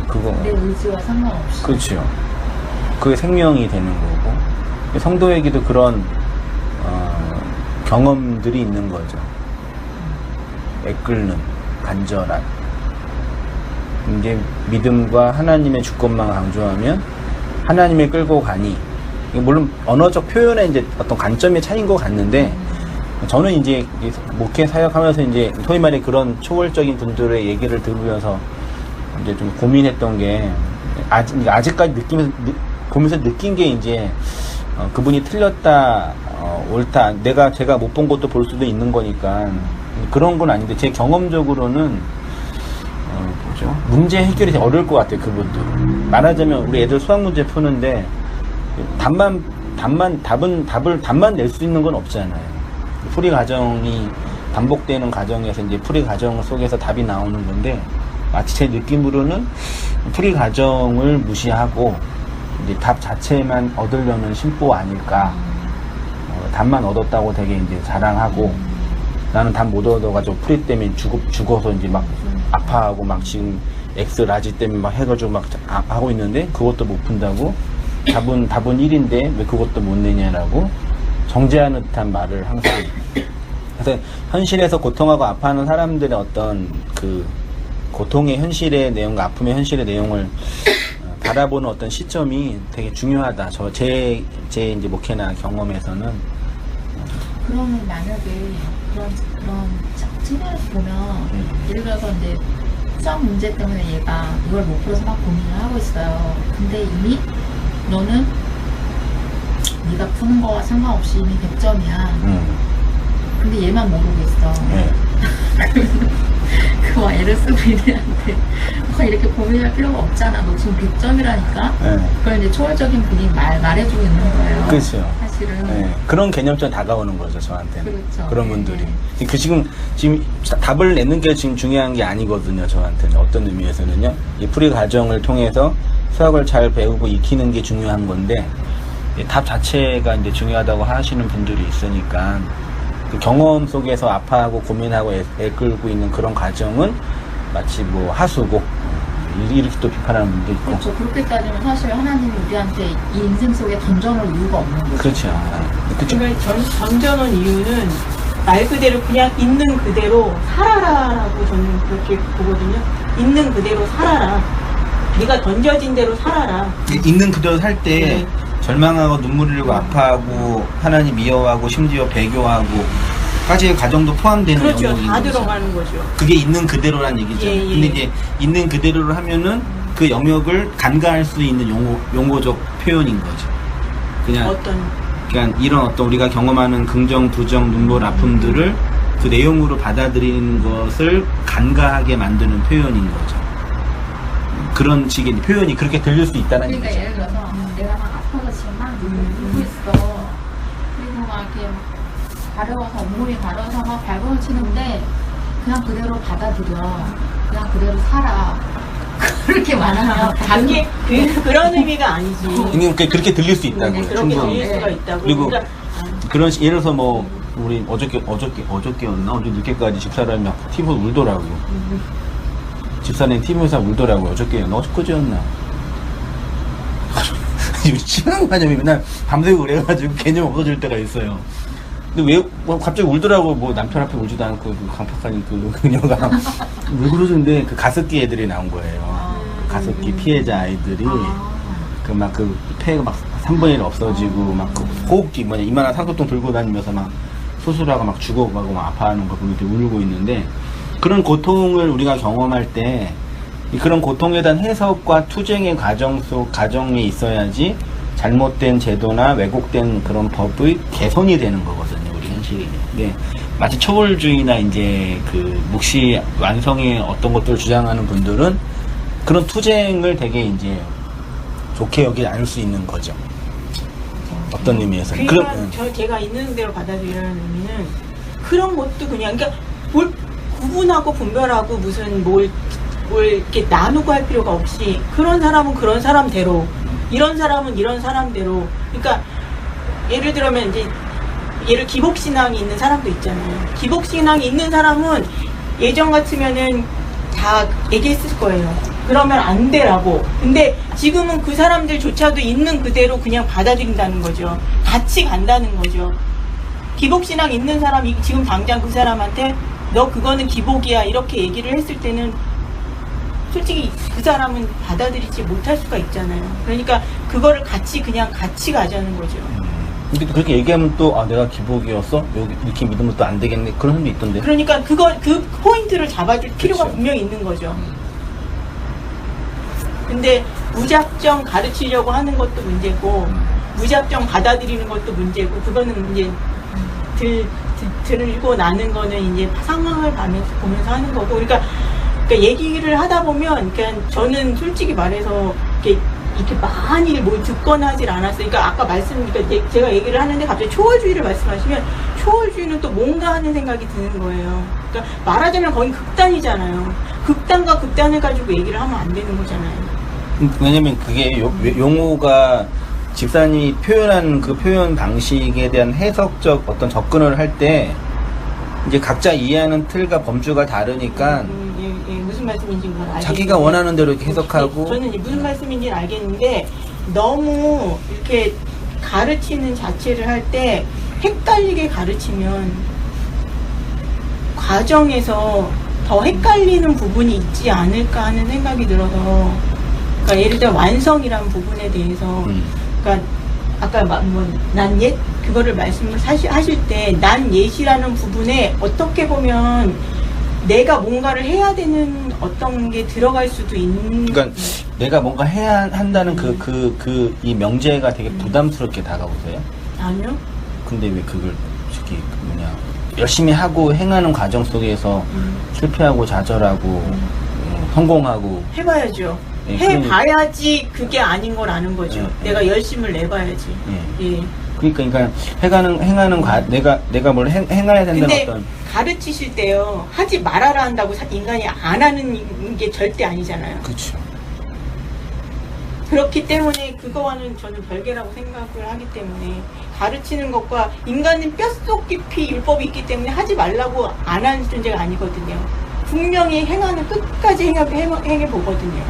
그거. 내 의지와 상관없이. 그렇죠. 그게 생명이 되는 거고 성도에게도 그런 경험들이 있는 거죠. 애끓는 간절한 이제 믿음과 하나님의 주권만 강조하면 하나님의 끌고 가니 물론 언어적 표현의 이제 어떤 관점의 차이인 것 같는데 저는 이제 목회 사역하면서 이제 소위 말해 그런 초월적인 분들의 얘기를 들으면서 이제 좀 고민했던 게 아직까지 보면서 느낀 게 이제 그분이 틀렸다 옳다 제가 못 본 것도 볼 수도 있는 거니까 그런 건 아닌데 제 경험적으로는 뭐죠? 문제 해결이 되게 어려울 것 같아요. 그분들 말하자면 우리 애들 수학 문제 푸는데 답만 낼 수 있는 건 없잖아요. 풀이 과정이 반복되는 과정에서 이제 풀이 과정 속에서 답이 나오는 건데 마치 제 느낌으로는 풀이 과정을 무시하고 이제 답 자체만 얻으려는 심보 아닐까. 답만 얻었다고 되게 이제 자랑하고 나는 답 못 얻어가지고 풀이 때문에 죽어서 이제 막 아파하고 막 지금 X 라지 때문에 막 해가지고 막 하고 있는데 그것도 못 푼다고 답은 1인데 왜 그것도 못 내냐라고 정죄하는 듯한 말을 항상. 그래서 현실에서 고통하고 아파하는 사람들의 어떤 그 고통의 현실의 내용과 아픔의 현실의 내용을 바라보는 어떤 시점이 되게 중요하다. 제 이제 목회나 경험에서는. 그러면 만약에 그런 측면에서 보면 예를 들어서 이제 수학 문제 때문에 얘가 이걸 못 풀어서 막 고민을 하고 있어요. 근데 이미 너는 네가 푸는 거와 상관없이 이미 100점이야. 근데 얘만 모르고 있어. 네. 그거 애를 쓰고 얘네한테 이렇게 고민할 필요가 없잖아. 너 지금 100점이라니까. 네. 그걸 이제 초월적인 분이 말해주고 있는 거예요. 그렇죠. 사실은. 네. 그런 개념처럼 다가오는 거죠, 저한테는. 그렇죠. 그런 분들이. 지금 답을 내는 게 지금 중요한 게 아니거든요, 저한테는. 어떤 의미에서는요. 이 풀이 과정을 통해서 수학을 잘 배우고 익히는 게 중요한 건데, 답 자체가 이제 중요하다고 하시는 분들이 있으니까, 그 경험 속에서 아파하고 고민하고 애끌고 있는 그런 과정은 마치 뭐 하수고, 이렇게 또 비판하는 분도 있고. 그렇죠. 그렇게 따지면 사실 하나님이 우리한테 이 인생 속에 던져놓을 이유가 없는 거죠. 그렇죠. 그렇죠. 그러니까 던져놓은 이유는 말 그대로 그냥 있는 그대로 살아라라고 저는 그렇게 보거든요. 있는 그대로 살아라. 네가 던져진 대로 살아라. 있는 그대로 살 때 네. 절망하고 눈물 흘리고 아파하고 하나님 미워하고 심지어 배교하고 가지의 가정도 포함되는 그렇죠. 영역인 다 거죠. 들어가는 거죠. 그게 있는 그대로란 얘기죠. 예, 예. 근데 이제 있는 그대로를 하면은 그 영역을 간과할 수 있는 용어적 표현인 거죠. 그냥 이런 어떤 우리가 경험하는 긍정, 부정, 눈물, 아픔들을 그 내용으로 받아들이는 것을 간과하게 만드는 표현인 거죠. 그런 식의 표현이 그렇게 들릴 수 있다는 그러니까 얘기죠. 예를 들어서 내가 막 아파서 지금 막 울고 있어. 그리고 막 이렇게 가려워서 온몸이 가려워서 막 발버둥 치는데 그냥 그대로 받아들여. 그냥 그대로 살아. 그렇게 말하면 그게 그런 의미가 아니지. 그러니까 그렇게 들릴 수 있다고요. 그렇게 충분히. 들릴 수가 있다고. 그리고 그러니까 그런 예를 들어서 뭐 우리 어저께였나 어제 늦게까지 집사람이 막 TV에서 울더라고요. 집사람이 TV에서 울더라고요. 어저께였나 어저께였나. 심한 관념이 맨날 밤새고 그래가지고 개념 없어질 때가 있어요. 근데 왜 갑자기 울더라고. 뭐 남편 앞에 울지도 않고 그 강팍한 그녀가 왜 그러는데 그 가습기 애들이 나온 거예요. 가습기 피해자 아이들이 그 막 그 폐가 막 3분의 1 없어지고 막 그 호흡기 뭐냐 이만한 산소통 들고 다니면서 막 수술하고 막 죽어가고 막 아파하는 거 보면서 울고 있는데 그런 고통을 우리가 경험할 때 그런 고통에 대한 해석과 투쟁의 과정 속 가정에 있어야지 잘못된 제도나 왜곡된 그런 법의 개선이 되는 거거든요. 우리 현실이. 네. 마치 초월주의나 이제 그 묵시 완성의 어떤 것들을 주장하는 분들은 그런 투쟁을 되게 이제 좋게 여기지 않을 수 있는 거죠. 어떤 의미에서. 그러니까 제가 있는 대로 받아들이는 의미는 그런 것도 그러니까 뭘 구분하고 분별하고 무슨 뭘 이렇게 나누고 할 필요가 없이 그런 사람은 그런 사람대로 이런 사람은 이런 사람대로 그러니까 예를 들면 이제 기복신앙이 있는 사람도 있잖아요. 기복신앙이 있는 사람은 예전 같으면은 다 얘기했을 거예요. 그러면 안 되라고. 근데 지금은 그 사람들조차도 있는 그대로 그냥 받아들인다는 거죠. 같이 간다는 거죠. 기복신앙 있는 사람이 지금 당장 그 사람한테 너 그거는 기복이야 이렇게 얘기를 했을 때는 솔직히 그 사람은 받아들이지 못할 수가 있잖아요. 그러니까 그거를 그냥 같이 가자는 거죠. 근데 그렇게 얘기하면 또 내가 기복이었어? 여기 이렇게 믿으면 또 안 되겠네. 그런 사람도 있던데. 그러니까 그 포인트를 잡아줄 필요가 그렇죠. 분명히 있는 거죠. 근데 무작정 가르치려고 하는 것도 문제고 무작정 받아들이는 것도 문제고 그거는 이제 들고 나는 거는 이제 상황을 보면서 하는 거고 그러니까 얘기를 하다 보면 그러니까 저는 솔직히 말해서 이렇게 많이 뭘 듣거나 하질 않았어요. 그러니까 아까 그러니까 제가 얘기를 하는데 갑자기 초월주의를 말씀하시면 초월주의는 또 뭔가 하는 생각이 드는 거예요. 그러니까 말하자면 거의 극단이잖아요. 극단과 극단을 가지고 얘기를 하면 안 되는 거잖아요. 왜냐면 그게 용어가 집사님이 표현한 그 표현 방식에 대한 해석적 어떤 접근을 할 때 이제 각자 이해하는 틀과 범주가 다르니까 무슨 말씀인지 그걸 알겠는데 자기가 원하는 대로 이렇게 해석하고 저는 이제 무슨 말씀인지는 알겠는데 너무 이렇게 가르치는 자체를 할 때 헷갈리게 가르치면 과정에서 더 헷갈리는 부분이 있지 않을까 하는 생각이 들어서 그러니까 예를 들어 완성이라는 부분에 대해서 그러니까 아까 난 옛 그거를 말씀을 하실 때 난 옛이라는 부분에 어떻게 보면 내가 뭔가를 해야 되는 어떤 게 들어갈 수도 있는. 그러니까 내가 뭔가 해야 한다는 이 명제가 되게 부담스럽게 다가오세요? 아니요. 근데 왜 그걸 저기 열심히 하고 행하는 과정 속에서 실패하고 좌절하고 성공하고 해봐야죠. 예, 해봐야지 그게 아닌 걸 아는 거죠. 예, 내가 열심을 내봐야지. 예. 그러니까 내가 뭘 행해야 된다는 근데 어떤 가르치실 때요 하지 말아라 한다고 인간이 안 하는 게 절대 아니잖아요. 그렇죠. 그렇기 때문에 그거와는 저는 별개라고 생각을 하기 때문에 가르치는 것과 인간은 뼛속 깊이 율법이 있기 때문에 하지 말라고 안 하는 존재가 아니거든요. 분명히 끝까지 행해보거든요.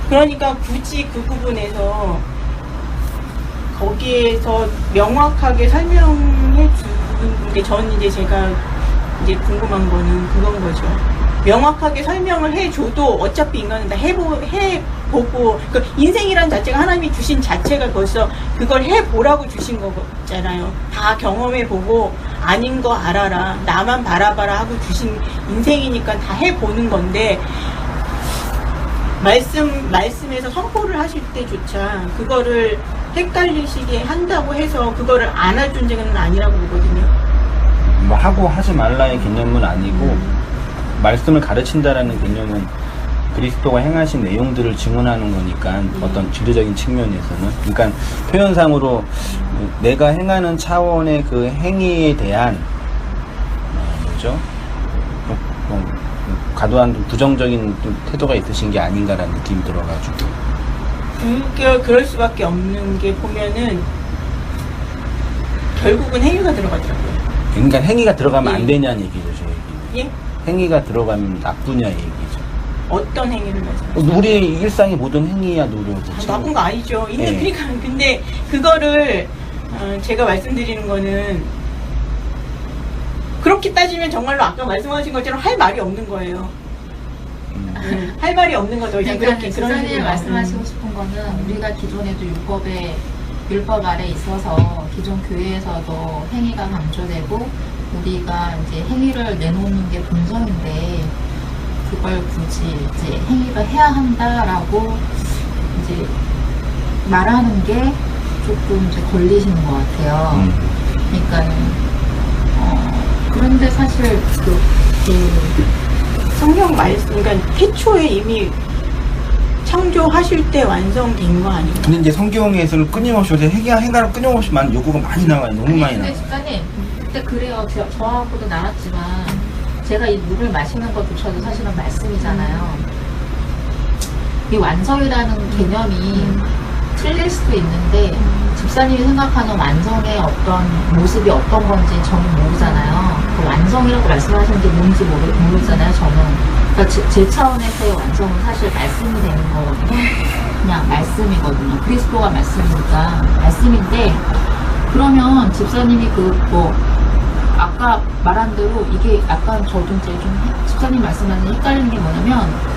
그러니까 굳이 그 부분에서 거기에서 명확하게 설명해 주는 게 저는 이제 제가 이제 궁금한 거는 그건 거죠. 명확하게 설명을 해줘도 어차피 인간은 다 보고 그 인생이란 자체가 하나님이 주신 자체가 벌써 그걸 해보라고 주신 거잖아요. 다 경험해보고 아닌 거 알아라, 나만 바라봐라 하고 주신 인생이니까 다 해보는 건데 말씀에서 선포를 하실 때조차 그거를 헷갈리시게 한다고 해서 그거를 안아준 적은 아니라고 보거든요. 뭐 하고 하지 말라의 개념은 아니고 말씀을 가르친다라는 개념은 그리스도가 행하신 내용들을 증언하는 거니까 어떤 지도적인 측면에서는 그러니까 표현상으로 내가 행하는 차원의 그 행위에 대한 뭐죠? 과도한 부정적인 태도가 있으신 게 아닌가라는 느낌이 들어가지고 그럴 수밖에 없는 게 보면은 결국은 행위가 들어가더라고요. 그러니까 행위가 들어가면 안 예. 되냐는 얘기죠, 제 얘기는. 예? 행위가 들어가면 나쁘냐 얘기죠. 어떤 행위를 말씀하세요? 우리 일상의 모든 행위야 노력이. 나쁜 거 아니죠. 예. 그러니까 근데 그거를 제가 말씀드리는 거는 그렇게 따지면 정말로 아까 말씀하신 것처럼 할 말이 없는 거예요. 할 말이 없는 거죠. 그냥 그러니까 그렇게 그런 지사님 식으로. 말씀하시고 싶은 거는 우리가 기존에도 율법 아래 있어서 기존 교회에서도 행위가 강조되고 우리가 이제 행위를 내놓는 게 본성인데 그걸 굳이 이제 행위를 해야 한다라고 이제 말하는 게 조금 이제 걸리시는 것 같아요. 그러니까 그런데 사실 성경 말씀, 그러니까 태초에 이미 창조하실 때 완성된 거 아닌가? 근데 이제 성경에서는 끊임없이 행가를 끊임없이 많은 요구가 많이 나와요. 너무 많이 근데 나와요. 집사님 그때 그래요. 저하고도 나눴지만 제가 이 물을 마시는 것조차도 사실은 말씀이잖아요. 이 완성이라는 개념이 틀릴 수도 있는데 집사님이 생각하는 완성의 어떤 모습이 어떤 건지 저는 모르잖아요. 그 완성이라고 말씀하시는 게 뭔지 모르잖아요. 저는 그러니까 제 차원에서의 완성은 사실 말씀이 되는 거거든요. 그냥 말씀이거든요. 그리스도가 말씀이니까 말씀인데 그러면 집사님이 아까 말한 대로 이게 약간 저도 이제 좀 집사님 말씀하는 헷갈리는 게 뭐냐면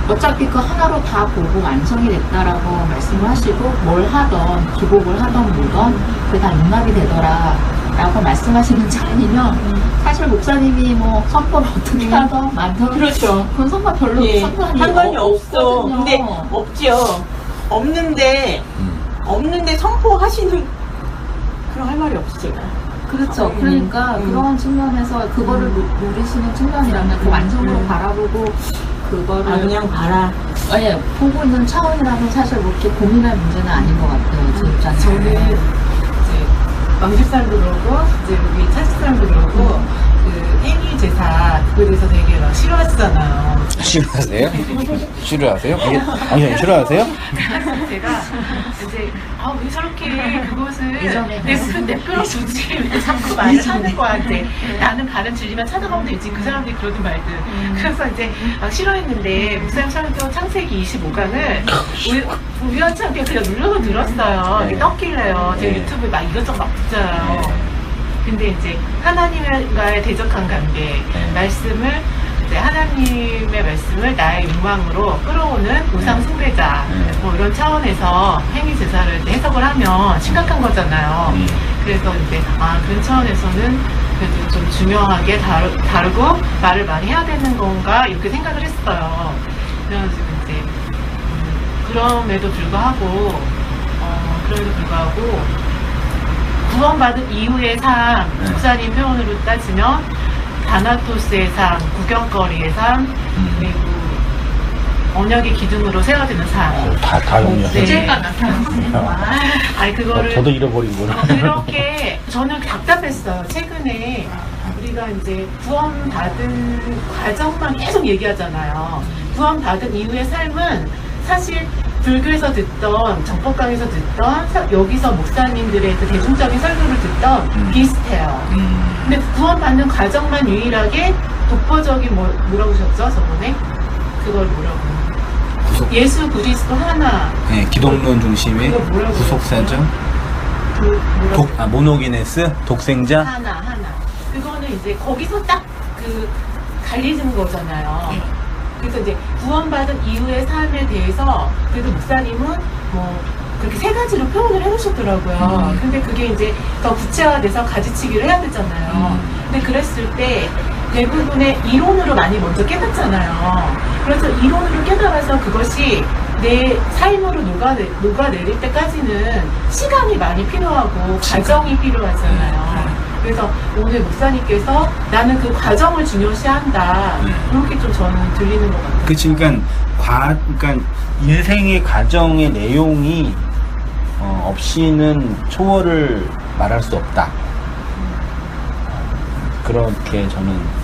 어차피 그 하나로 다 보고 완성이 됐다라고 말씀을 하시고 뭘 하던 기복을 하던 뭐던 그게 다 용납이 되더라 라고 말씀하시는지 아니면 사실 목사님이 뭐 선포를 어떻게 하던 만든 그렇죠. 그건 별로 상관이 없어. 없거든요. 근데 없죠. 없는데 선포하시는 그런 할 말이 없어 제가. 그렇죠. 그러니까 그런 측면에서 그거를 노리시는 측면이라면 그 완성으로 바라보고 그거를 그냥 봐라. 예, 보고 있는 차원이라면 사실 뭐 이렇게 고민할 문제는 아닌 것 같아요. 제 입장에서. 저는 이제 왕집 사람도 그러고 이제 우리 차식 사람도 그러고 그 행위 제사 그거에 대해서 되게 막 싫어하시잖아요. 싫어하세요? 싫어하세요? 아니 싫어하세요? 제가 이제 왜 저렇게 그것을 예전에 내끌어주지 왜 자꾸 말을 하는 거야 이제 나는 바른 진리만 찾아가면 되지 그 사람들이 그러든 말든 그래서 이제 막 싫어했는데 목사님 설교 창세기 25강을 우연찮게 그냥 눌러서 들었어요. 네. 떴길래요. 제가 네. 유튜브에 막 이것저것 막 붙잖아요. 근데 이제 하나님과의 대적한 관계 말씀을 이제 하나님의 말씀을 나의 욕망으로 끌어오는 우상 숭배자 뭐 이런 차원에서 행위 제사를 이제 해석을 하면 심각한 거잖아요. 그래서 이제 그런 차원에서는 그래도 좀 중요하게 다루고 말을 많이 해야 되는 건가 이렇게 생각을 했어요. 그래가지고 이제 그럼에도 불구하고 구원받은 이후의 삶, 목사님 표현으로 따지면 다나토스의 삶, 구경거리의 삶, 그리고 언약의 기둥으로 세워지는 삶. 다 영역. 죄가 나타났어요. 아니 그거를 저도 잃어버린 거라. 그렇게 저는 답답했어요. 최근에 우리가 이제 구원받은 과정만 계속 얘기하잖아요. 구원받은 이후의 삶은 사실 불교에서 듣던 정법강에서 듣던 여기서 목사님들의 그 대중적인 설교를 듣던 비슷해요. 근데 구원받는 과정만 유일하게 독보적인 뭐라고 하셨죠 저번에? 그걸 뭐라고? 예수 그리스도 하나. 네, 기독론 중심의 그거 뭐라고 구속사죠. 뭐라고? 모노기네스 독생자. 하나. 그거는 이제 거기서 딱 갈리는 거잖아요. 그래서 이제 구원받은 이후의 삶에 대해서 그래도 목사님은 뭐 그렇게 세 가지로 표현을 해놓으셨더라고요. 근데 그게 이제 더 구체화돼서 가지치기를 해야 되잖아요. 근데 그랬을 때 대부분의 이론으로 많이 먼저 깨닫잖아요. 그래서 이론으로 깨달아서 그것이 내 삶으로 녹아내릴 때까지는 시간이 많이 필요하고 과정이 필요하잖아요. 그래서 오늘 목사님께서 나는 그 과정을 중요시한다. 이렇게 좀 저는 들리는 것 같아요. 그치, 그러니까 인생의 과정의 내용이 없이는 초월을 말할 수 없다. 그렇게 저는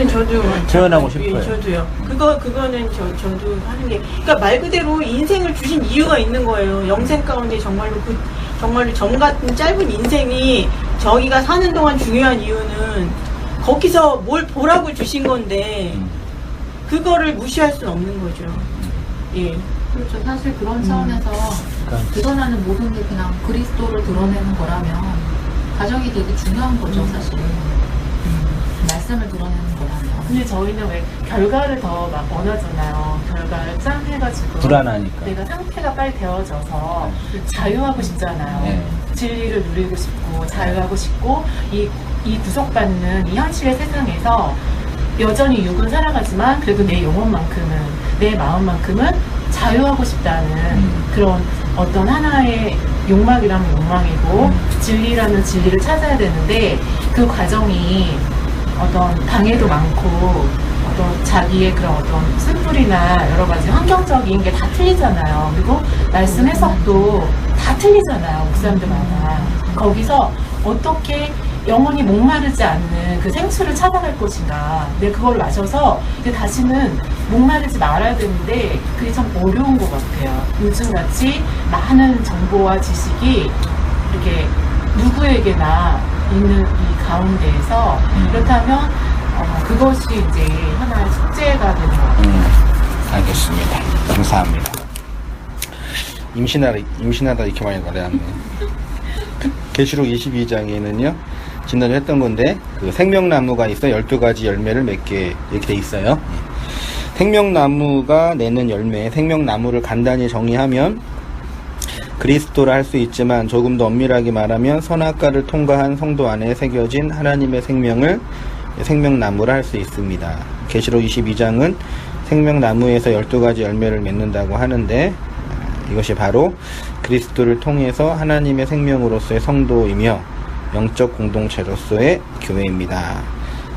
저도 표현하고 싶어요. 예, 저도요. 그거는 저도 하는 게, 그러니까 말 그대로 인생을 주신 이유가 있는 거예요. 영생 가운데 정말로 점 같은 짧은 인생이 저희가 사는 동안 중요한 이유는 거기서 뭘 보라고 주신 건데 그거를 무시할 수는 없는 거죠. 예. 그렇죠. 사실 그런 차원에서 드러나는 모든 게 그냥 그리스도를 드러내는 거라면 가정이 되게 중요한 거죠, 사실. 말씀을 드러내는 거라면. 근데 저희는 왜 결과를 더 막 원하잖아요. 결과를 짠 해가지고 불안하니까. 내가 상태가 빨리 되어져서 자유하고 싶잖아요. 네. 진리를 누리고 싶고 자유하고 싶고 이 구속받는 이 현실의 세상에서 여전히 육은 살아가지만 그래도 내 영혼만큼은 내 마음만큼은 자유하고 싶다는 그런 어떤 하나의 욕망이라면 욕망이고 진리라면 진리를 찾아야 되는데 그 과정이 어떤 방해도 많고 어떤 자기의 그런 어떤 쓴뿌리나 여러 가지 환경적인 게 다 틀리잖아요. 그리고 말씀 해석도 다 틀리잖아요. 목사님들마다. 거기서 어떻게 영혼이 목마르지 않는 그 생수를 찾아갈 것인가. 근데 그걸 마셔서 이제 다시는 목마르지 말아야 되는데 그게 참 어려운 것 같아요. 요즘같이 많은 정보와 지식이 이렇게 누구에게나 있는 이 가운데에서 그렇다면 그것이 이제 하나의 숙제가 되는 것 같아요. 알겠습니다. 감사합니다. 임신하다 이렇게 많이 말해놨네. 계시록 22장에는요, 지난주 했던 건데, 그 생명나무가 있어 12가지 열매를 맺게 이렇게 돼 있어요. 생명나무가 내는 열매, 생명나무를 간단히 정의하면, 그리스도라 할 수 있지만 조금 더 엄밀하게 말하면 선악과를 통과한 성도 안에 새겨진 하나님의 생명을 생명나무라 할 수 있습니다. 계시록 22장은 생명나무에서 12가지 열매를 맺는다고 하는데 이것이 바로 그리스도를 통해서 하나님의 생명으로서의 성도이며 영적 공동체로서의 교회입니다.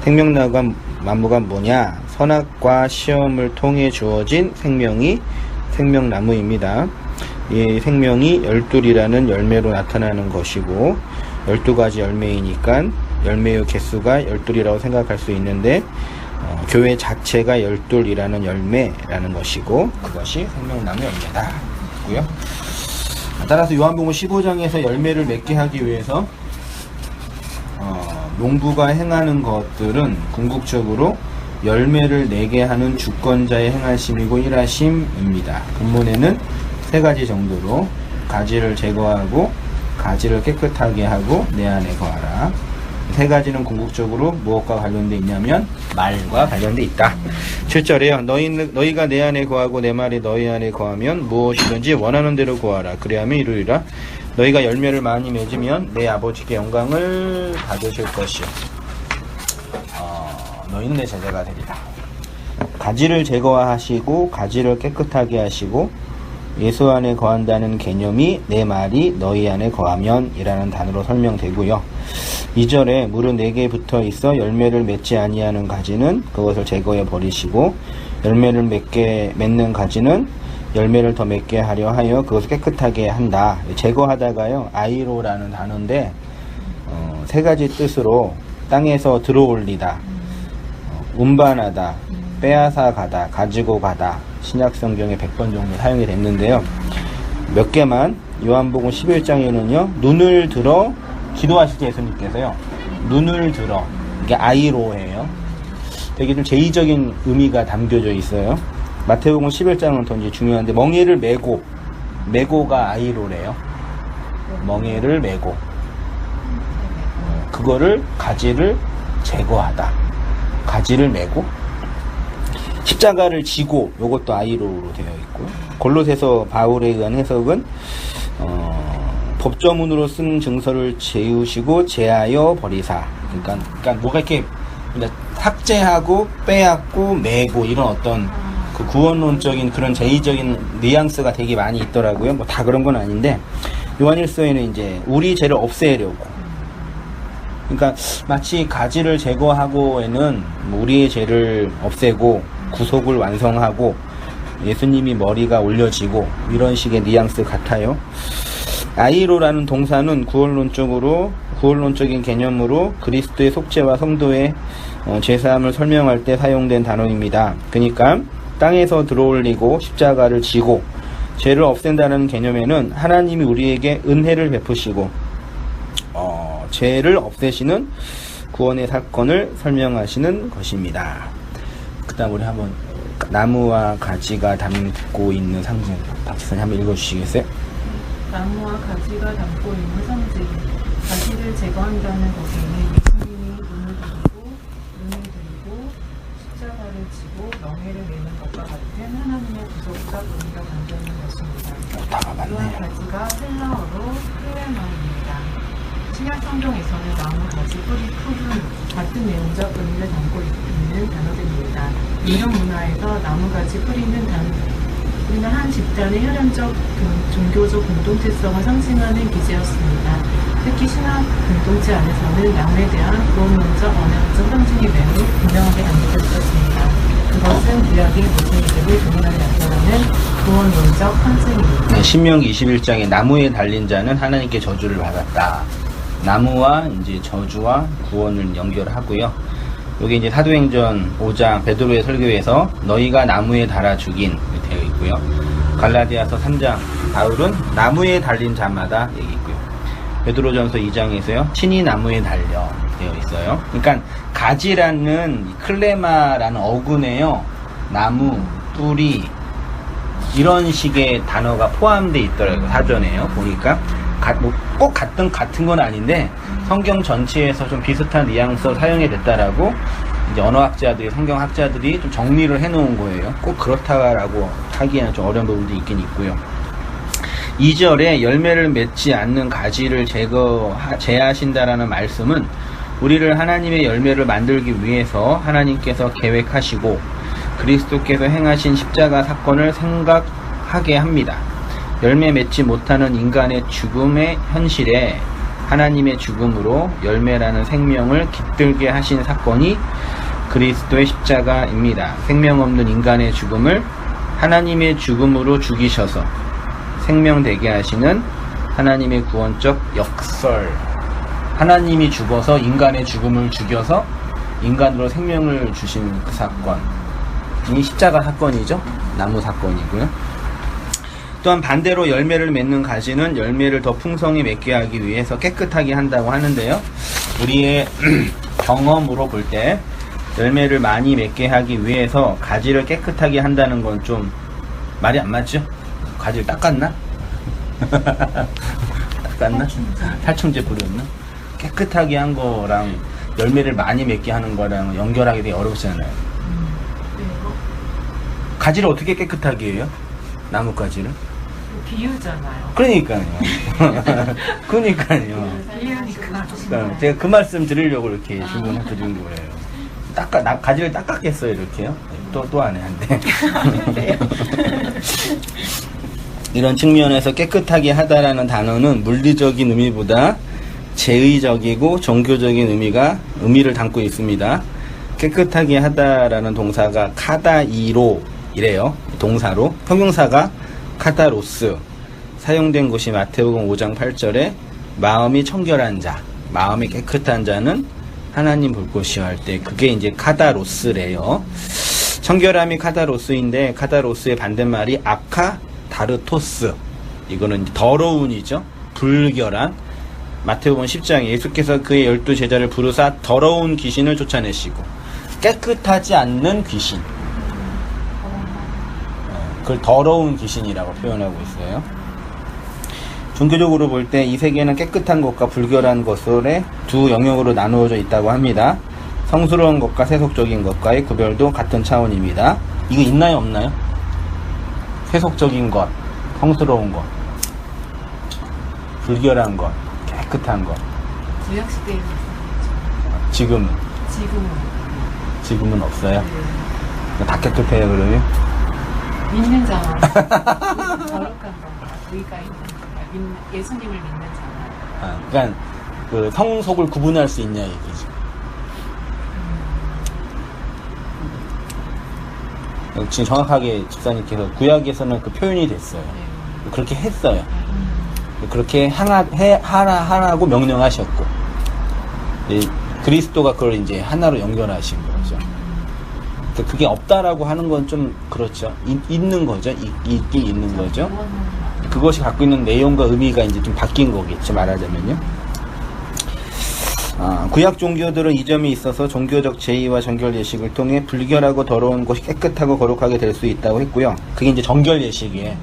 생명나무가 뭐냐? 선악과 시험을 통해 주어진 생명이 생명나무입니다. 이 생명이 12이라는 열매로 나타나는 것이고 12가지 열매이니까 열매의 개수가 12이라고 생각할 수 있는데 교회 자체가 12이라는 열매라는 것이고 그것이 생명나무 열매다. 고요. 따라서 요한복음 15장에서 열매를 맺게 하기 위해서 농부가 행하는 것들은 궁극적으로 열매를 내게 하는 주권자의 행하심이고 일하심입니다. 본문에는 세 가지 정도로 가지를 제거하고 가지를 깨끗하게 하고 내 안에 거하라. 세 가지는 궁극적으로 무엇과 관련돼 있냐면 말과 관련돼 있다. 7절에요. 너희가 내 안에 거하고 내 말이 너희 안에 거하면 무엇이든지 원하는 대로 구하라. 그리하면 이루리라. 너희가 열매를 많이 맺으면 내 아버지께 영광을 받으실 것이요. 너희는 내 제자가 되리라. 가지를 제거하시고 가지를 깨끗하게 하시고 예수 안에 거한다는 개념이 내 말이 너희 안에 거하면 이라는 단어로 설명되고요. 2절에 물은 4개 붙어 있어 열매를 맺지 아니하는 가지는 그것을 제거해 버리시고 열매를 맺는 가지는 열매를 더 맺게 하려 하여 그것을 깨끗하게 한다. 제거하다가요, 아이로라는 단어인데 세 가지 뜻으로 땅에서 들어올리다, 운반하다, 빼앗아 가다, 가지고 가다, 신약성경에 100번 정도 사용이 됐는데요. 몇 개만, 요한복음 11장에는요 눈을 들어 기도하실 때 예수님께서요 눈을 들어, 이게 아이로예요. 되게 좀 제의적인 의미가 담겨져 있어요. 마태복음 11장은 더 이제 중요한데 멍에를 메고가 아이로래요. 멍에를 메고 그거를 가지를 제거하다, 가지를 메고 십자가를 지고, 요것도 아이로로 되어 있고, 골로새서 바울에 의한 해석은 법조문으로 쓴 증서를 제우시고 제하여 버리사. 그러니까 뭐가 이렇게 삭제하고 빼앗고 매고 이런 어떤 그 구원론적인 그런 제의적인 뉘앙스가 되게 많이 있더라고요. 뭐 다 그런 건 아닌데, 요한일서에는 이제 우리 죄를 없애려고. 그러니까 마치 가지를 제거하고에는 우리의 죄를 없애고 구속을 완성하고 예수님이 머리가 올려지고 이런 식의 뉘앙스 같아요. 아이로라는 동사는 구원론적인 개념으로 그리스도의 속죄와 성도의 죄사함을 설명할 때 사용된 단어입니다. 그러니까 땅에서 들어올리고 십자가를 지고 죄를 없앤다는 개념에는 하나님이 우리에게 은혜를 베푸시고 죄를 없애시는 구원의 사건을 설명하시는 것입니다. 그 다음 우리 한번 나무와 가지가 담고 있는 상징, 박지선님 한번 읽어주시겠어요? 나무와 가지가 담고 있는 상징. 가지를 제거한다는 것에는 예수님이 눈을 들고 십자가를 지고 명예를 내는 것과 같은 하나님의 구속적 의미가 담겨 있는 것입니다. 다가 또한 맞네요. 가지가 헬라어로 클레마입니다. 신약 성경에서는 나무, 가지, 뿌리, 풀은 같은 내용적 의미를 담고 있는 단어들입니다. 유럽 문화에서 나무, 가지, 뿌리는 한 집단의 혈연적 종교적 공동체성을 상징하는 기제였습니다. 특히 신학 공동체 안에서는 나무에 대한 구원론적, 언어적 상징이 매우 분명하게 담겨져 있었습니다. 그것은 구약의 모든 이들을 동일하게 나타나는 구원론적 상징입니다. 네, 신명기 21장에 나무에 달린 자는 하나님께 저주를 받았다. 나무와 이제 저주와 구원을 연결하고요. 여기 이제 사도행전 5장 베드로의 설교에서 너희가 나무에 달아 죽인 되어 있고요. 갈라디아서 3장 바울은 나무에 달린 자마다 얘기 있고요. 베드로전서 2장에서요 친히 나무에 달려 되어 있어요. 그러니까 가지라는 클레마라는 어근에요 나무, 뿌리 이런 식의 단어가 포함되어 있더라고요. 사전에요 보니까 꼭 같은 건 아닌데 성경 전체에서 좀 비슷한 뉘앙스로 사용이 됐다라고 이제 언어학자들이, 성경학자들이 좀 정리를 해놓은 거예요. 꼭 그렇다라고 하기에는 좀 어려운 부분도 있긴 있고요. 2절에 열매를 맺지 않는 가지를 제하신다라는 말씀은 우리를 하나님의 열매를 만들기 위해서 하나님께서 계획하시고 그리스도께서 행하신 십자가 사건을 생각하게 합니다. 열매 맺지 못하는 인간의 죽음의 현실에 하나님의 죽음으로 열매라는 생명을 깃들게 하신 사건이 그리스도의 십자가입니다. 생명 없는 인간의 죽음을 하나님의 죽음으로 죽이셔서 생명되게 하시는 하나님의 구원적 역설. 하나님이 죽어서 인간의 죽음을 죽여서 인간으로 생명을 주신 그 사건. 이 십자가 사건이죠. 나무 사건이고요. 또한 반대로 열매를 맺는 가지는 열매를 더 풍성히 맺게 하기 위해서 깨끗하게 한다고 하는데요. 우리의 경험으로 볼 때 열매를 많이 맺게 하기 위해서 가지를 깨끗하게 한다는 건 좀 말이 안 맞죠? 가지를 닦았나? 닦았나? 살충제 뿌렸나? 깨끗하게 한 거랑 열매를 많이 맺게 하는 거랑 연결하기 되게 어렵잖아요. 가지를 어떻게 깨끗하게 해요? 나뭇가지를? 비유잖아요. 그러니까요. 그러니까요. 비유니까. 제가 그 말씀 드리려고 이렇게 질문을 드린 거예요. 가지를 닦았겠어요, 이렇게요? 또 안 해, 안 돼. 이런 측면에서 깨끗하게 하다라는 단어는 물리적인 의미보다 제의적이고 종교적인 의미를 담고 있습니다. 깨끗하게 하다라는 동사가 카다이로 이래요. 동사로. 형용사가 카다로스. 사용된 곳이 마태복음 5장 8절에 마음이 청결한 자, 마음이 깨끗한 자는 하나님 볼 것이요 할 때 그게 이제 카다로스래요. 청결함이 카다로스인데 카다로스의 반대말이 아카다르토스. 이거는 더러운이죠. 불결한. 마태복음 10장에 예수께서 그의 12제자를 부르사 더러운 귀신을 쫓아내시고 깨끗하지 않는 귀신. 그걸 더러운 귀신이라고 표현하고 있어요. 종교적으로 볼 때 이 세계는 깨끗한 것과 불결한 것의 두 영역으로 나누어져 있다고 합니다. 성스러운 것과 세속적인 것과의 구별도 같은 차원입니다. 이거 있나요, 없나요? 세속적인 것, 성스러운 것, 불결한 것, 깨끗한 것. 구약시대에 지금은 지금은 없어요. 네. 다 깨끗해요, 그러면? 믿는 자만 거룩한 자만 의가 있는 자만 예수님을 믿는 자만. 그러니까 그 성속을 구분할 수 있냐 얘기지. 지금 정확하게 집사님께서 구약에서는 그 표현이 됐어요. 네. 그렇게 했어요. 그렇게 하라고 명령하셨고, 그리스도가 그걸 이제 하나로 연결하신 거죠. 그게 없다라고 하는 건 좀 그렇죠. 있는 거죠. 있긴 있는 거죠. 그것이 갖고 있는 내용과 의미가 이제 좀 바뀐 거겠죠. 말하자면요. 구약 종교들은 이 점이 있어서 종교적 제의와 정결 예식을 통해 불결하고 더러운 곳이 깨끗하고 거룩하게 될 수 있다고 했고요. 그게 이제 정결 예식이에요.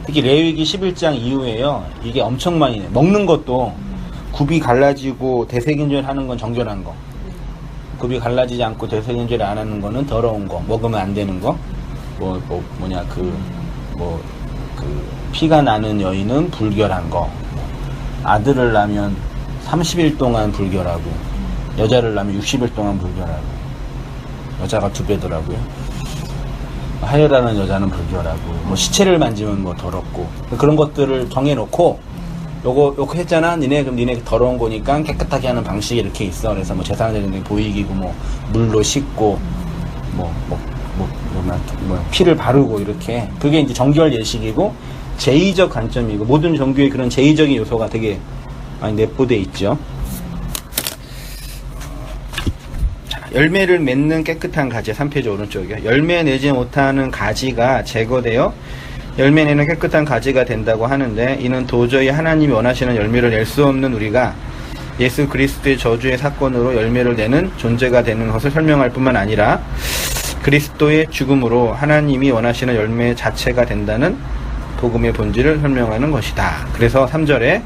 특히 레위기 11장 이후에요. 이게 엄청 많이 내. 먹는 것도 굽이 갈라지고 대세균절 하는 건 정결한 거. 굽이 갈라지지 않고 대세균절 안 하는 거는 더러운 거. 먹으면 안 되는 거. 피가 나는 여인은 불결한 거. 아들을 낳으면 30일 동안 불결하고, 여자를 낳으면 60일 동안 불결하고, 여자가 2배더라고요. 하혈하는 여자는 불결하고, 시체를 만지면 더럽고, 그런 것들을 정해놓고, 요거 했잖아? 그럼 니네 더러운 거니까 깨끗하게 하는 방식이 이렇게 있어. 그래서 제사장들이 보이기고, 물로 씻고, 피를 바르고, 이렇게. 그게 이제 정결 예식이고, 제의적 관점이고, 모든 종교의 그런 제의적인 요소가 되게 많이 내포되어 있죠. 열매를 맺는 깨끗한 가지, 3페이지 오른쪽이요. 열매 내지 못하는 가지가 제거되어 열매 내는 깨끗한 가지가 된다고 하는데, 이는 도저히 하나님이 원하시는 열매를 낼 수 없는 우리가 예수 그리스도의 저주의 사건으로 열매를 내는 존재가 되는 것을 설명할 뿐만 아니라, 그리스도의 죽음으로 하나님이 원하시는 열매 자체가 된다는 복음의 본질을 설명하는 것이다. 그래서 3절에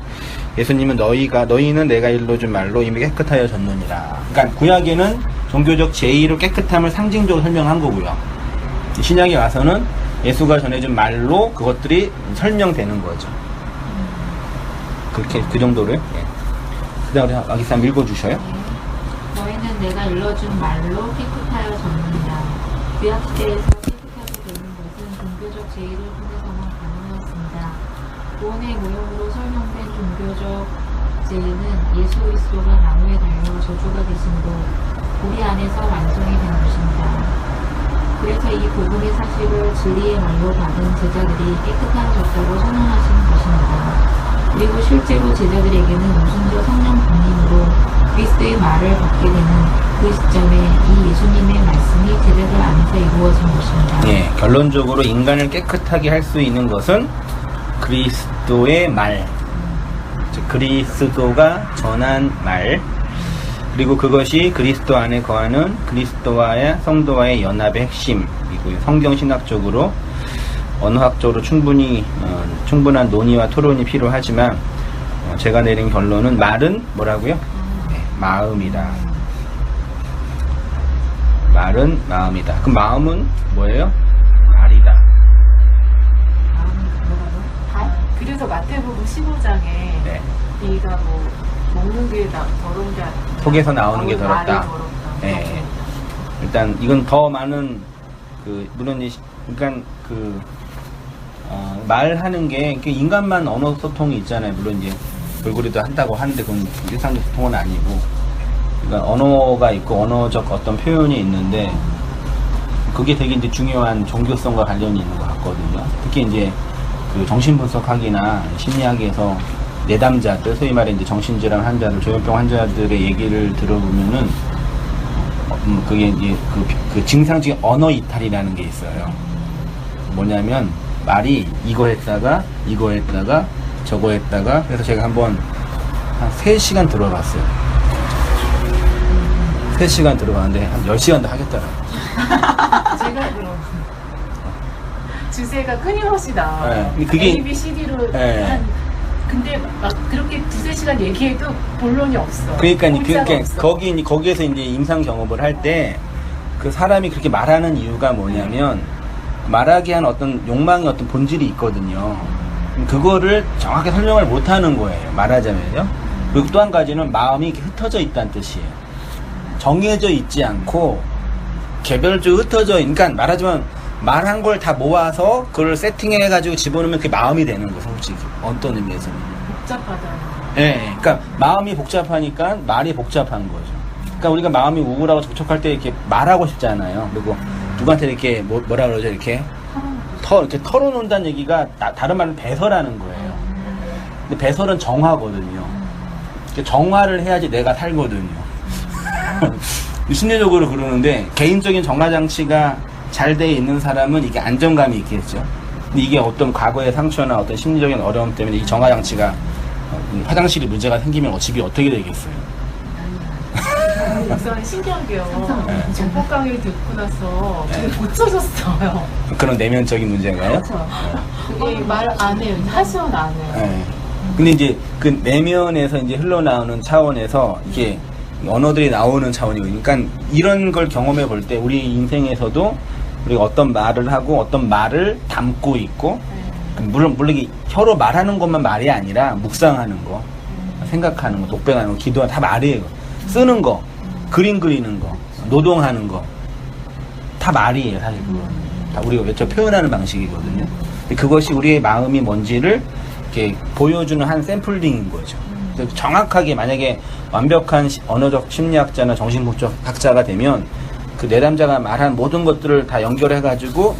예수님은 너희는 내가 일러준 말로 이미 깨끗하여졌느니라. 그러니까 구약에는 종교적 제의로 깨끗함을 상징적으로 설명한 거고요. 신약에 와서는 예수가 전해준 말로 그것들이 설명되는 거죠. 그렇게 그 정도로요. 예. 그다음에 아기사 한번 읽어주셔요. 너희는 내가 일러준 말로 깨끗하여졌느니라. 구약시대에서 깨끗하게 되는 것은 종교적 제의를 통해서만 가능하였습니다. 구원의 모형으로 설명된 종교적 제의는 예수 그리스도가 나무에 달려 저주가 되심으로 우리 안에서 완성이 된 것입니다. 그래서 이 복음의 사실을 진리의 말로 받은 제자들이 깨끗하여졌다고 선언하신 것입니다. 그리고 실제로 제자들에게는 오순절 성령 강림으로 그리스도의 말을 받게 되는 그 시점에 이 예수님의 말씀이 제자들 안에서 이루어진 것입니다. 예, 결론적으로 인간을 깨끗하게 할 수 있는 것은 그리스도의 말, 즉 그리스도가 전한 말, 그리고 그것이 그리스도 안에 거하는 그리스도와의 성도와의 연합의 핵심이고요. 성경신학적으로 언어학적으로 충분한 논의와 토론이 필요하지만, 제가 내린 결론은 말은 뭐라고요? 네, 마음이다. 말은 마음이다. 그 마음은 뭐예요? 말이다. 그래서 마태복음 15장에 네. 네가 먹는 게 더러운 게 속에서 나오는 게 더럽다. 말이 더럽다. 네. 일단 이건 더 많은 물론 그러니까 말하는 게 인간만 언어 소통이 있잖아요. 물론 이제 돌고래도 한다고 하는데 그건 일상적 소통은 아니고, 그러니까 언어가 있고 언어적 어떤 표현이 있는데, 그게 되게 이제 중요한 종교성과 관련이 있는 것 같거든요. 특히 이제 그 정신분석학이나 심리학에서 내담자들, 소위 말해 이제 정신질환 환자들, 조현병 환자들의 얘기를 들어보면은, 그게 이제 그 증상적인 언어 이탈이라는 게 있어요. 뭐냐면, 말이 이거 했다가, 저거 했다가, 그래서 제가 한 3시간 들어봤어요. 3시간 들어봤는데, 한 10시간도 하겠더라고요. 제가 그럼 주제가 끊임없이 나와요. 네, 그게- A, B, C, D로 네. 근데 막 그렇게 2-3시간 얘기해도 본론이 없어. 그러니까 공짜가 없어. 거기에서 이제 임상 경험을 할 때 그 사람이 그렇게 말하는 이유가 뭐냐면 말하게 한 어떤 욕망의 어떤 본질이 있거든요. 그거를 정확히 설명을 못하는 거예요. 말하자면요. 그리고 또 한 가지는 마음이 이렇게 흩어져 있다는 뜻이에요. 정해져 있지 않고 개별적으로 흩어져. 그러니까 말하자면 말한 걸 다 모아서 그걸 세팅해가지고 집어넣으면 그게 마음이 되는 거예요. 솔직히 어떤 의미에서는. 복잡하다. 네, 그러니까 마음이 복잡하니까 말이 복잡한 거죠. 그러니까 우리가 마음이 우울하고 접촉할 때 이렇게 말하고 싶잖아요. 그리고 누구한테 이렇게 뭐라 그러죠? 이렇게 이렇게 털어놓는다는 얘기가 다른 말로 배설하는 거예요. 근데 배설은 정화거든요. 정화를 해야지 내가 살거든요. 심리적으로 그러는데 개인적인 정화 장치가 잘 돼 있는 사람은 이게 안정감이 있겠죠. 근데 이게 어떤 과거의 상처나 어떤 심리적인 어려움 때문에 이 정화 장치가 화장실에 문제가 생기면 집이 어떻게 되겠어요? 우선 신기한 게요. 네. 정보 강의를 듣고 나서 되게 고쳐졌어요. 그런 내면적인 문제인가요? 그렇죠. 그게 말 안 해요. 하시면 안 해요. 네. 근데 이제 그 내면에서 이제 흘러나오는 차원에서 이게 언어들이 나오는 차원이거든요. 그러니까 이런 걸 경험해 볼 때 우리 인생에서도 우리가 어떤 말을 하고 어떤 말을 담고 있고, 물론 이게 혀로 말하는 것만 말이 아니라 묵상하는 거, 생각하는 거, 독백하는 거, 기도하는 거 다 말이에요. 쓰는 거, 그림 그리는 거, 노동하는 거 다 말이에요. 사실 그거 다 우리가 외쳐 표현하는 방식이거든요. 근데 그것이 우리의 마음이 뭔지를 이렇게 보여주는 한 샘플링인 거죠. 그래서 정확하게 만약에 완벽한 언어적 심리학자나 정신분석학자가 되면 그 내담자가 말한 모든 것들을 다 연결해가지고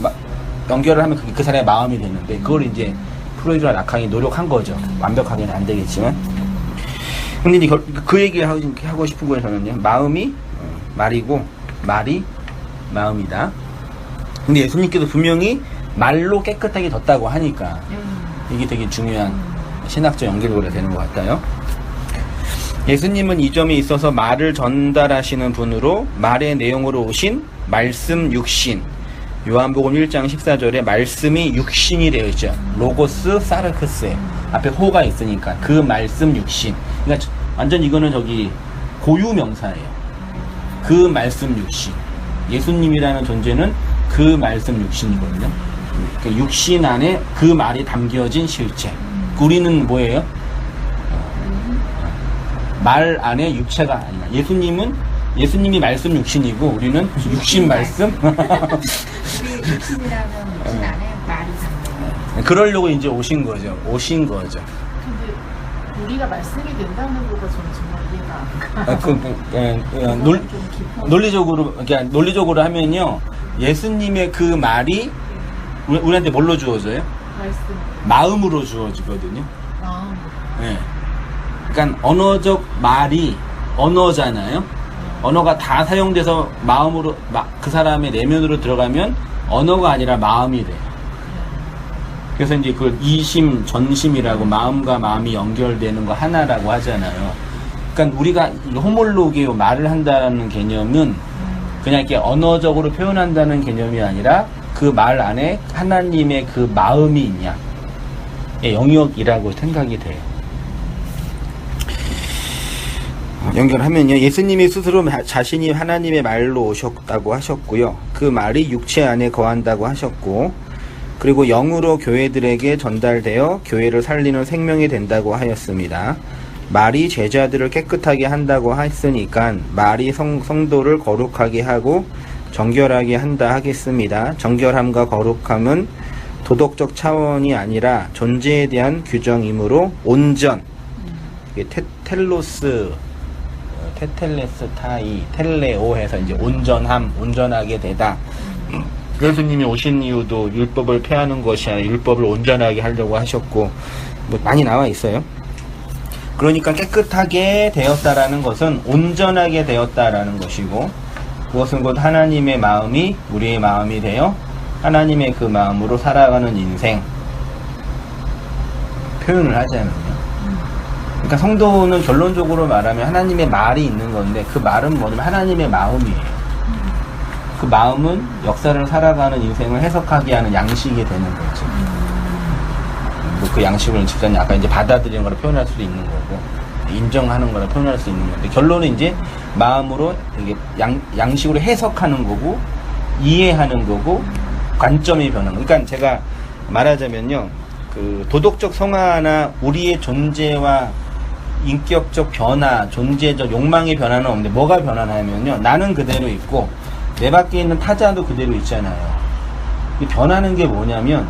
연결을 하면 그게 그 사람의 마음이 되는데, 그걸 이제 프로이드나 라칸이 노력한 거죠. 완벽하게는 안 되겠지만. 근데 이제 그 얘기를 하고 싶은 거예요. 저는요, 마음이 말이고 말이 마음이다. 근데 예수님께서 분명히 말로 깨끗하게 뒀다고 하니까 이게 되게 중요한 신학적 연결고리가 되는 것 같아요. 예수님은 이 점에 있어서 말을 전달하시는 분으로 말의 내용으로 오신 말씀 육신, 요한복음 1장 14절에 말씀이 육신이 되어 있죠. 로고스 사르크스, 앞에 호가 있으니까 그 말씀 육신. 그러니까 완전 이거는 저기 고유명사예요. 그 말씀 육신. 예수님이라는 존재는 그 말씀 육신이거든요. 그 육신 안에 그 말이 담겨진 실체. 우리는 뭐예요? 말 안에 육체가 아니라, 예수님이 말씀 육신이고 우리는 육신 말씀. 우리 육신이라는 육신 안에 말이 담겨요. 그러려고 이제 오신 거죠. 근데 우리가 말씀이 된다는 거가 저는 정말 이해가 안 가요. 논리적으로 하면요, 예수님의 그 말이 우리한테 뭘로 주어져요? 말씀. 마음으로 주어지거든요. 아, 네. 그러니까 언어적 말이 언어잖아요. 언어가 다 사용돼서 마음으로 그 사람의 내면으로 들어가면 언어가 아니라 마음이 돼요. 그래서 이제 그걸 이심 전심이라고, 마음과 마음이 연결되는 거 하나라고 하잖아요. 그러니까 우리가 호몰로게요, 말을 한다는 개념은 그냥 이렇게 언어적으로 표현한다는 개념이 아니라 그 말 안에 하나님의 그 마음이 있냐, 영역이라고 생각이 돼요. 연결하면요, 예수님이 스스로 자신이 하나님의 말로 오셨다고 하셨고요. 그 말이 육체 안에 거한다고 하셨고, 그리고 영으로 교회들에게 전달되어 교회를 살리는 생명이 된다고 하였습니다. 말이 제자들을 깨끗하게 한다고 했으니까 말이 성도를 거룩하게 하고 정결하게 한다 하겠습니다. 정결함과 거룩함은 도덕적 차원이 아니라 존재에 대한 규정이므로 온전, 텔로스, 테텔레스 타이, 텔레오 해서 이제 온전함, 온전하게 되다. 예수님이 오신 이유도 율법을 폐하는 것이 아니라 율법을 온전하게 하려고 하셨고, 뭐 많이 나와 있어요. 그러니까 깨끗하게 되었다라는 것은 온전하게 되었다라는 것이고, 그것은 곧 하나님의 마음이 우리의 마음이 되어 하나님의 그 마음으로 살아가는 인생, 표현을 하자면요. 그러니까 성도는 결론적으로 말하면 하나님의 말이 있는 건데, 그 말은 뭐냐면 하나님의 마음이에요. 그 마음은 역사를 살아가는 인생을 해석하게 하는 양식이 되는 거죠. 그 양식을 집사님 아까 이제 받아들이는 거로 표현할 수도 있는 거고. 인정하는 거라 표현할 수 있는 건데, 결론은 이제 마음으로 이게 양식으로 해석하는 거고, 이해하는 거고, 관점이 변하는 거. 그러니까 제가 말하자면요, 그 도덕적 성화나 우리의 존재와 인격적 변화, 존재적 욕망의 변화는 없는데, 뭐가 변하냐면요, 나는 그대로 있고 내 밖에 있는 타자도 그대로 있잖아요. 이 변하는 게 뭐냐면,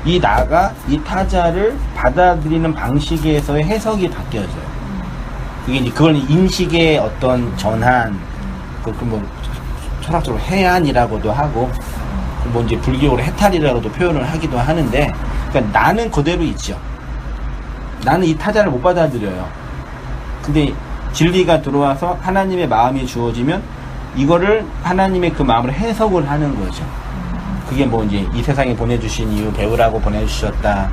이 나가 이 타자를 받아들이는 방식에서의 해석이 바뀌어져요. 그게 이제 그걸 인식의 어떤 전환, 그 뭐 철학적으로 해안이라고도 하고, 뭐 이제 불교로 해탈이라고도 표현을 하기도 하는데, 그러니까 나는 그대로 있죠. 나는 이 타자를 못 받아들여요. 근데 진리가 들어와서 하나님의 마음이 주어지면 이거를 하나님의 그 마음으로 해석을 하는 거죠. 그게 뭐 이제 이 세상에 보내주신 이유, 배우라고 보내주셨다,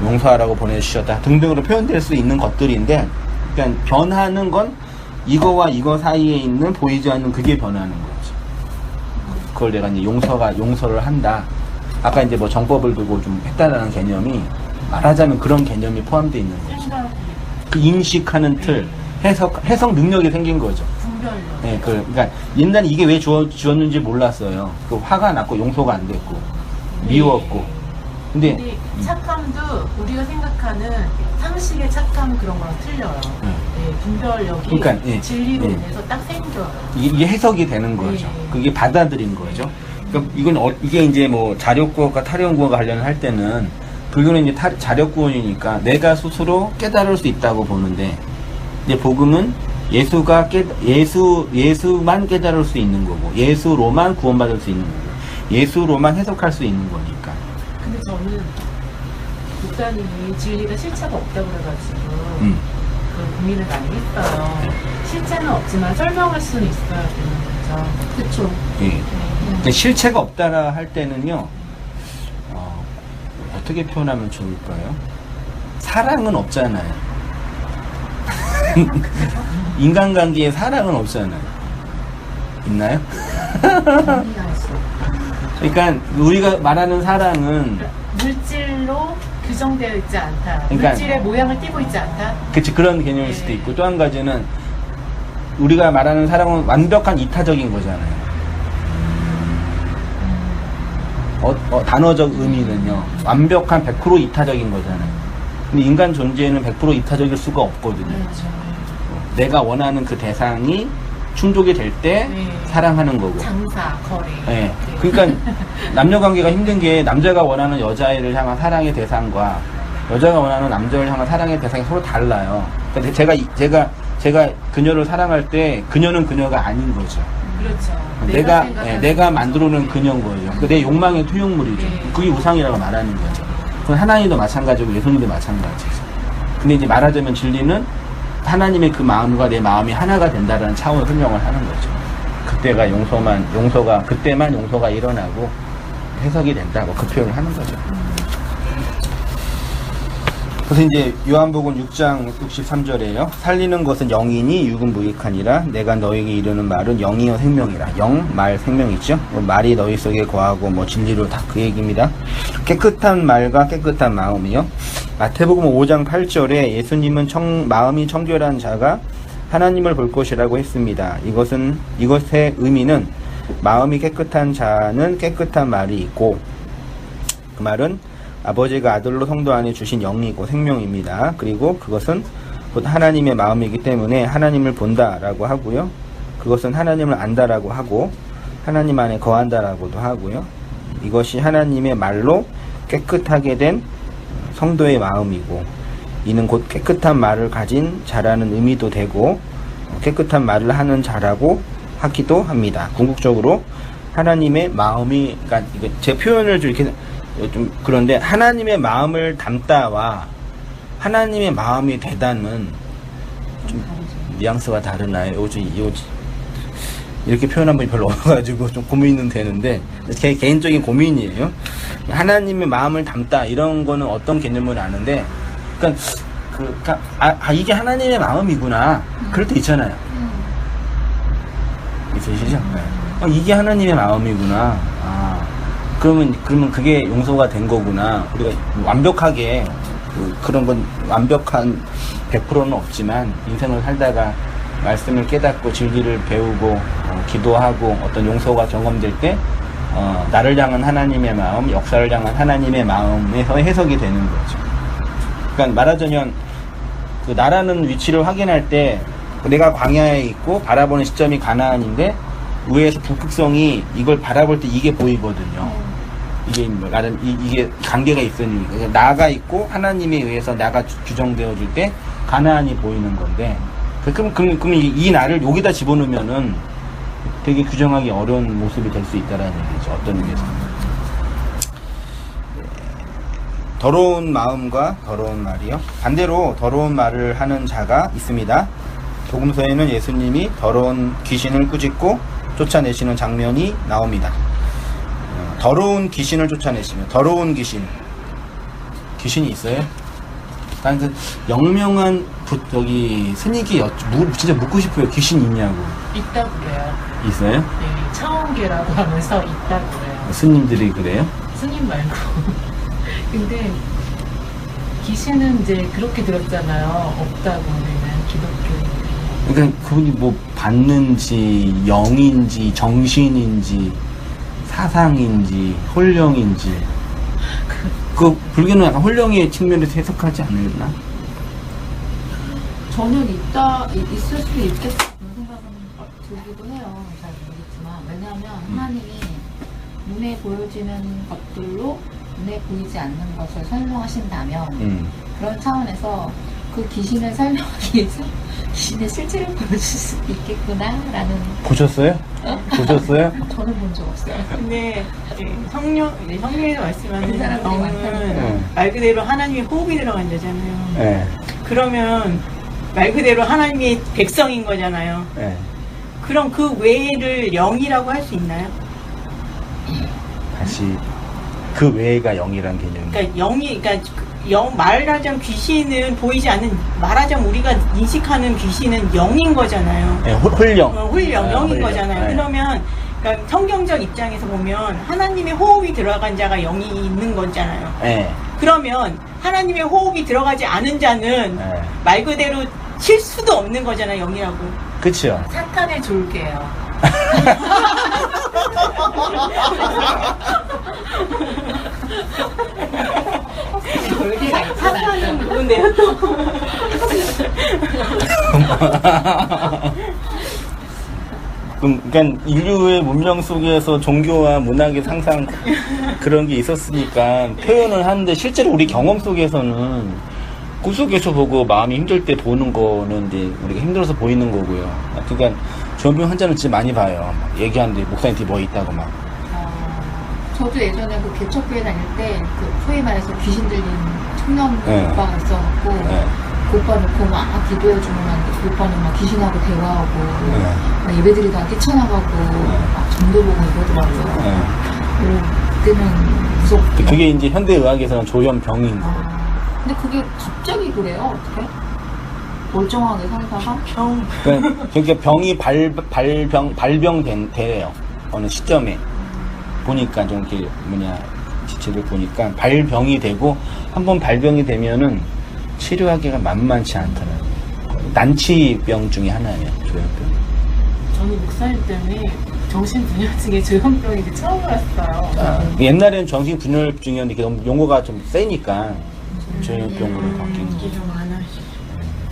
용서하라고 보내주셨다 등등으로 표현될 수 있는 것들인데, 그러니까 변하는 건 이거와 이거 사이에 있는 보이지 않는 그게 변하는 거죠. 그걸 내가 이제 용서를 한다. 아까 이제 뭐 정법을 두고 좀 했다라는 개념이, 말하자면 그런 개념이 포함되어 있는 거죠. 그 인식하는 틀, 해석 능력이 생긴 거죠. 분별력. 네, 그러니까 옛날에 이게 왜 주었는지 몰랐어요. 그 화가 났고 용서가 안 됐고 미웠고. 근데 착함도 우리가 생각하는 상식의 착함 그런 거랑 틀려요. 네, 분별력이 그러니까, 예, 진리로 예. 인해서 딱 생겨요. 이게 해석이 되는 거죠. 네. 그게 받아들인 거죠. 그러니까 이건 이게 이제 뭐 자력구원과 타령구원과 관련할 때는, 불교는 이제 자력구원이니까 내가 스스로 깨달을 수 있다고 보는데, 이제 복음은 예수만 깨달을 수 있는 거고, 예수로만 구원받을 수 있는 거고, 예수로만 해석할 수 있는 거니까. 근데 저는 목사님이 진리가 실체가 없다고 그래가지고 그 고민을 많이 했어요. 실체는 없지만 설명할 수는 있어야 되는 거죠. 그쵸. 예. 근데 실체가 없다라 할 때는요, 어떻게 표현하면 좋을까요? 사랑은 없잖아요. 인간관계에 사랑은 없잖아요. 있나요? 정리할 수. 그러니까 우리가 말하는 사랑은, 물질로 규정되어 있지 않다. 그러니까- 물질의 모양을 띠고 있지 않다. 그치, 그런 개념일 수도 있고, 또 한 가지는 우리가 말하는 사랑은 완벽한 이타적인 거잖아요. 단어적 의미는요, 완벽한 100% 이타적인 거잖아요. 근데 인간 존재는 100% 이타적일 수가 없거든요. 그렇죠. 내가 원하는 그 대상이 충족이 될 때 네. 사랑하는 거고. 장사, 거래. 예. 네. 그러니까 남녀 관계가 힘든 게, 남자가 원하는 여자애를 향한 사랑의 대상과 여자가 원하는 남자를 향한 사랑의 대상이 서로 달라요. 근데 제가 그녀를 사랑할 때 그녀는 그녀가 아닌 거죠. 그렇죠. 내가 만들어 놓은 그녀인 거예요. 내 욕망의 투영물이죠. 네. 그게 우상이라고 말하는 거죠. 그건 하나님도 마찬가지고 예수님도 마찬가지죠. 근데 이제 말하자면 진리는 하나님의 그 마음과 내 마음이 하나가 된다는 차원을 설명을 하는 거죠. 그때만 용서가 일어나고 해석이 된다고 그 표현을 하는 거죠. 그래서 이제 요한복음 6장 63절에요. 살리는 것은 영이니 육은 무익하니라. 내가 너에게 이르는 말은 영이요 생명이라. 영, 말, 생명이죠. 말이 너희 속에 거하고 뭐 진리로 다 그 얘기입니다. 깨끗한 말과 깨끗한 마음이요. 마태복음 5장 8절에 예수님은 마음이 청결한 자가 하나님을 볼 것이라고 했습니다. 이것의 의미는 마음이 깨끗한 자는 깨끗한 말이 있고, 그 말은 아버지가 아들로 성도 안에 주신 영이고 생명입니다. 그리고 그것은 곧 하나님의 마음이기 때문에 하나님을 본다라고 하고요. 그것은 하나님을 안다라고 하고, 하나님 안에 거한다라고도 하고요. 이것이 하나님의 말로 깨끗하게 된 성도의 마음이고, 이는 곧 깨끗한 말을 가진 자라는 의미도 되고, 깨끗한 말을 하는 자라고 하기도 합니다. 궁극적으로 하나님의 마음이, 그러니까 제 표현을 좀 이렇게 좀 그런데, 하나님의 마음을 담다와 하나님의 마음이 되다는 좀 뉘앙스가 다르나요? 요즘 이렇게 표현한 분이 별로 없어가지고 좀 고민은 되는데, 제 개인적인 고민이에요. 하나님의 마음을 담다 이런 거는 어떤 개념을 아는데, 그러니까 이게 하나님의 마음이구나. 그럴 때 있잖아요. 있으시죠? 네. 이게 하나님의 마음이구나. 그러면 그게 용서가 된 거구나. 우리가 완벽하게 그런 건 완벽한 100%는 없지만 인생을 살다가 말씀을 깨닫고 진리를 배우고 기도하고 어떤 용서가 경험될 때 나를 향한 하나님의 마음, 역사를 향한 하나님의 마음에서 해석이 되는 거죠. 그러니까 말하자면 그 나라는 위치를 확인할 때 내가 광야에 있고 바라보는 시점이 가나안인데 위에서 북극성이 이걸 바라볼 때 이게 보이거든요. 이게 나름 이게 관계가 있으니 나가 있고 하나님에 의해서 나가 규정되어질 때 가나안이 보이는 건데 그럼 이 나를 여기다 집어넣으면은 되게 규정하기 어려운 모습이 될 수 있다라는 얘기죠. 어떤 의미에서. 더러운 마음과 더러운 말이요. 반대로 더러운 말을 하는 자가 있습니다. 복음서에는 예수님이 더러운 귀신을 꾸짖고 쫓아내시는 장면이 나옵니다. 더러운 귀신을 쫓아내시면 더러운 귀신이 있어요? 난 그 영명한 스님이 진짜 묻고 싶어요. 귀신 있냐고. 있다고 그래요. 있어요? 네, 차원계라고 하면서 있다고 그래요. 스님들이 그래요? 스님 말고. 근데 귀신은 이제 그렇게 들었잖아요. 없다고 우리는 기독교. 그러니까 그분이 뭐 받는지 영인지 정신인지 사상인지 홀령인지 그 불교는 약간 홀령의 측면에서 해석하지 않나? 저는 있을 수도 있겠다 그런 생각은 들기도 해요. 잘 모르겠지만 왜냐하면 하나님이 눈에 보여지는 것들로 눈에 보이지 않는 것을 설명하신다면 그런 차원에서 그 귀신을 설명하기 위해서 귀신의 실체를 보여줄 수도 있겠구나라는. 보셨어요? 보셨어요? 저는 본 적 없어요. 근데 성경에서 말씀하는 그 사람들이 영은 많다니까요. 말 그대로 하나님의 호흡이 들어간 자잖아요. 네. 그러면 말 그대로 하나님의 백성인 거잖아요. 네. 그럼 그 외를 영이라고 할 수 있나요? 다시 그 외가 영이란 개념이. 그러니까 말하자면 귀신은 보이지 않는, 말하자면 우리가 인식하는 귀신은 영인 거잖아요. 네, 홀령. 홀령, 영인 홀령. 거잖아요. 네. 그러면 그러니까 성경적 입장에서 보면 하나님의 호흡이 들어간 자가 영이 있는 거잖아요. 네. 그러면 하나님의 호흡이 들어가지 않은 자는 네. 말 그대로 칠 수도 없는 거잖아요, 영이라고. 그쵸. 사탄의 졸개예요. 별개가 있잖아요. 누군데요 또? 그러니까 인류의 문명 속에서 종교와 문학의 상상 그런 게 있었으니까 표현을 하는데 실제로 우리 경험 속에서는 꿈속에서 보고 마음이 힘들 때 보는 거는 이제 우리가 힘들어서 보이는 거고요. 그러니까 조현병 환자는 진짜 많이 봐요. 막 얘기하는데 목사님 뒤에 뭐 있다고 막. 저도 예전에 그 개척교회 다닐 때 그 소위 말해서 귀신 들린 청년 네. 오빠가 있어갖고 네. 그 오빠 놓고 막 기도해주면 그 오빠는 막 귀신하고 대화하고 네. 막 예배드리다가 뛰쳐나가고 막 점도 보고 이러더라고요. 네. 그때는 무섭고. 그게 이제 현대의학에서는 조현병인 거예요. 근데 그게 갑자기 그래요? 어떻게? 멀쩡하게 살다가? 그러니까 병이 발병돼요. 어느 시점에 보니까 좀 이렇게 지체를 보니까 발병이 되고 한번 발병이 되면은 치료하기가 만만치 않더라고요. 난치병 중에 하나예요, 조현병. 저는 목사님 때문에 정신분열증에 조현병이 처음 알았어요. 옛날에는 정신분열증이었는데 이게 너무 용어가 좀 세니까 조현병으로 바뀐 거죠. 좀 많아.